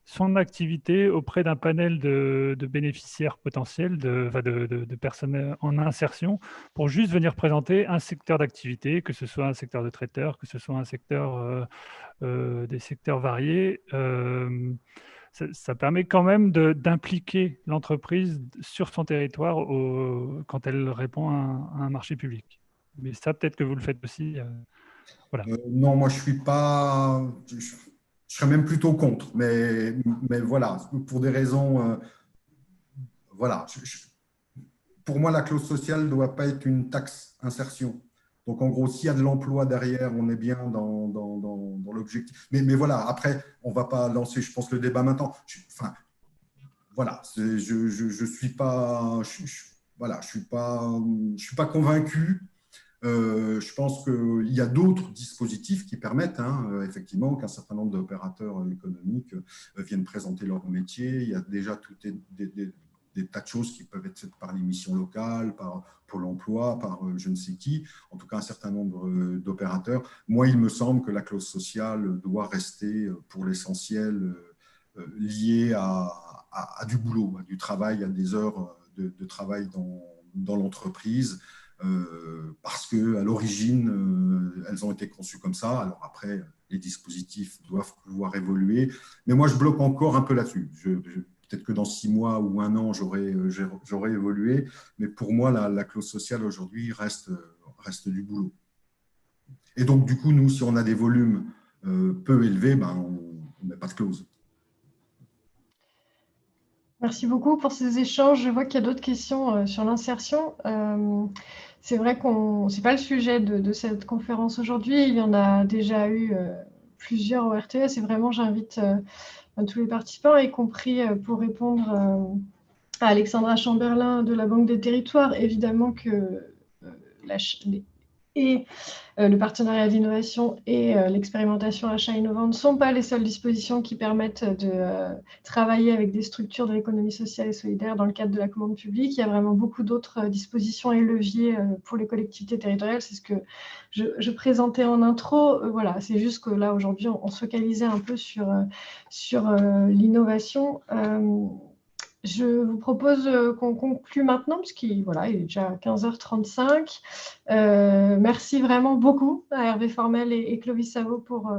son activité auprès d'un panel de bénéficiaires potentiels, enfin, de personnes en insertion, pour juste venir présenter un secteur d'activité, que ce soit un secteur de traiteur, que ce soit un secteur des secteurs variés, ça permet quand même d'impliquer l'entreprise sur son territoire quand elle répond à un marché public. Mais ça, peut-être que vous le faites aussi. Voilà. Non, moi, je suis pas. Je serais même plutôt contre, mais voilà, pour des raisons. Voilà. Pour moi, la clause sociale ne doit pas être une taxe insertion. Donc, en gros, s'il y a de l'emploi derrière, on est bien dans l'objectif. Mais voilà, après, on ne va pas lancer, je pense, le débat maintenant. Enfin, voilà, je suis pas, voilà, je suis pas convaincu. Je pense qu'il y a d'autres dispositifs qui permettent effectivement qu'un certain nombre d'opérateurs économiques viennent présenter leur métier. Il y a déjà des tas de choses qui peuvent être faites par les missions locales, par Pôle emploi, par je ne sais qui, en tout cas un certain nombre d'opérateurs. Moi, il me semble que la clause sociale doit rester pour l'essentiel liée à du boulot, à du travail, à des heures de travail dans l'entreprise. Parce qu'à l'origine, elles ont été conçues comme ça. Alors après, les dispositifs doivent pouvoir évoluer. Mais moi, je bloque encore un peu là-dessus. Peut-être que dans 6 mois ou 1 an, j'aurai évolué. Mais pour moi, la clause sociale aujourd'hui reste du boulot. Et donc, du coup, nous, si on a des volumes peu élevés, ben, on ne met pas de clause. Merci beaucoup pour ces échanges. Je vois qu'il y a d'autres questions sur l'insertion. C'est vrai c'est pas le sujet de cette conférence aujourd'hui. Il y en a déjà eu plusieurs au RTS et vraiment j'invite tous les participants, y compris pour répondre à Alexandra Chamberlain de la Banque des Territoires. Évidemment que le partenariat d'innovation et l'expérimentation achat innovant ne sont pas les seules dispositions qui permettent de travailler avec des structures de l'économie sociale et solidaire dans le cadre de la commande publique. Il y a vraiment beaucoup d'autres dispositions et leviers pour les collectivités territoriales. C'est ce que je présentais en intro. Voilà, c'est juste que là, aujourd'hui, on se focalisait un peu sur l'innovation. Je vous propose qu'on conclue maintenant, parce qu'il est déjà 15h35. Merci vraiment beaucoup à Hervé Formel et Clovis Sabot pour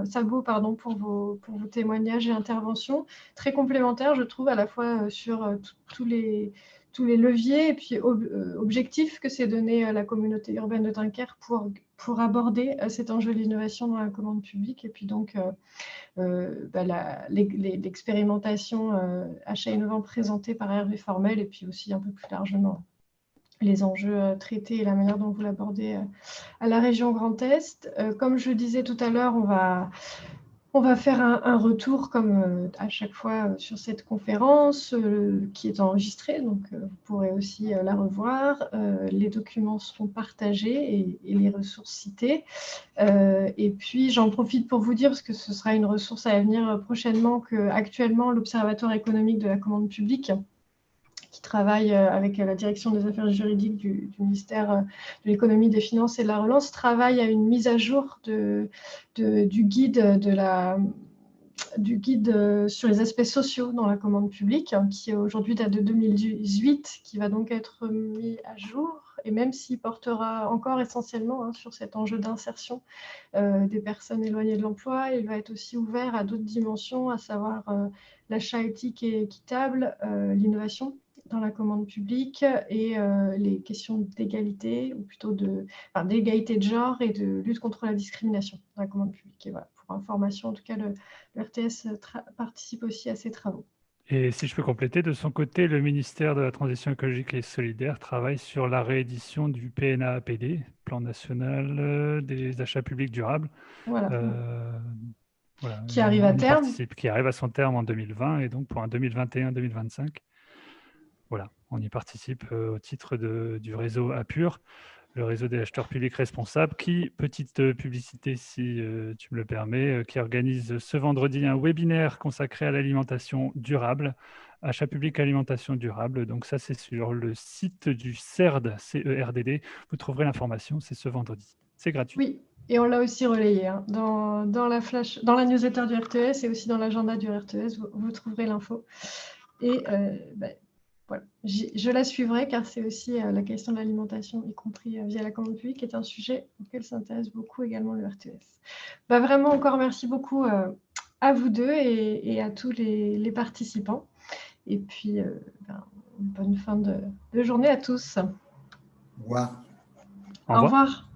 vos témoignages et interventions. Très complémentaires, je trouve, à la fois sur tous les leviers et puis objectifs que s'est donné la communauté urbaine de Dunkerque pour aborder cet enjeu de l'innovation dans la commande publique. Et puis donc, l'expérimentation achat innovant présentée par Hervé Formel et puis aussi un peu plus largement les enjeux traités et la manière dont vous l'abordez à la région Grand Est. Comme je disais tout à l'heure, on va faire un retour comme à chaque fois sur cette conférence qui est enregistrée, donc vous pourrez aussi la revoir. Les documents seront partagés et les ressources citées. Et puis j'en profite pour vous dire, parce que ce sera une ressource à venir prochainement, qu'actuellement l'Observatoire économique de la commande publique, qui travaille avec la direction des affaires juridiques du ministère de l'économie, des finances et de la relance, travaille à une mise à jour du guide sur les aspects sociaux dans la commande publique, qui aujourd'hui date de 2018, qui va donc être mis à jour, et même s'il portera encore essentiellement sur cet enjeu d'insertion des personnes éloignées de l'emploi, il va être aussi ouvert à d'autres dimensions, à savoir l'achat éthique et équitable, l'innovation dans la commande publique et les questions d'égalité, ou plutôt d'égalité de genre et de lutte contre la discrimination dans la commande publique. Et voilà, pour information, en tout cas, le RTS participe aussi à ces travaux. Et si je peux compléter, de son côté, le ministère de la Transition écologique et solidaire travaille sur la réédition du PNAAPD, Plan national des achats publics durables. Voilà. Voilà, Qui arrive à terme. Qui arrive à son terme en 2020 et donc pour un 2021-2025. Voilà, on y participe au titre du réseau Apur. le réseau des acheteurs publics responsables, qui, petite publicité si tu me le permets, qui organise ce vendredi un webinaire consacré à l'alimentation durable, achat public alimentation durable. Donc ça, c'est sur le site du CERD, CERDD. Vous trouverez l'information, c'est ce vendredi. C'est gratuit. Oui, et on l'a aussi relayé hein, dans la newsletter du RTS et aussi dans l'agenda du RTS, vous trouverez l'info. Et voilà. Je la suivrai car c'est aussi la question de l'alimentation, y compris via la commande publique, qui est un sujet auquel s'intéresse beaucoup également le RTS. Vraiment, encore merci beaucoup à vous deux et à tous les participants. Et puis, une bonne fin de journée à tous. Au revoir. Au revoir. Au revoir.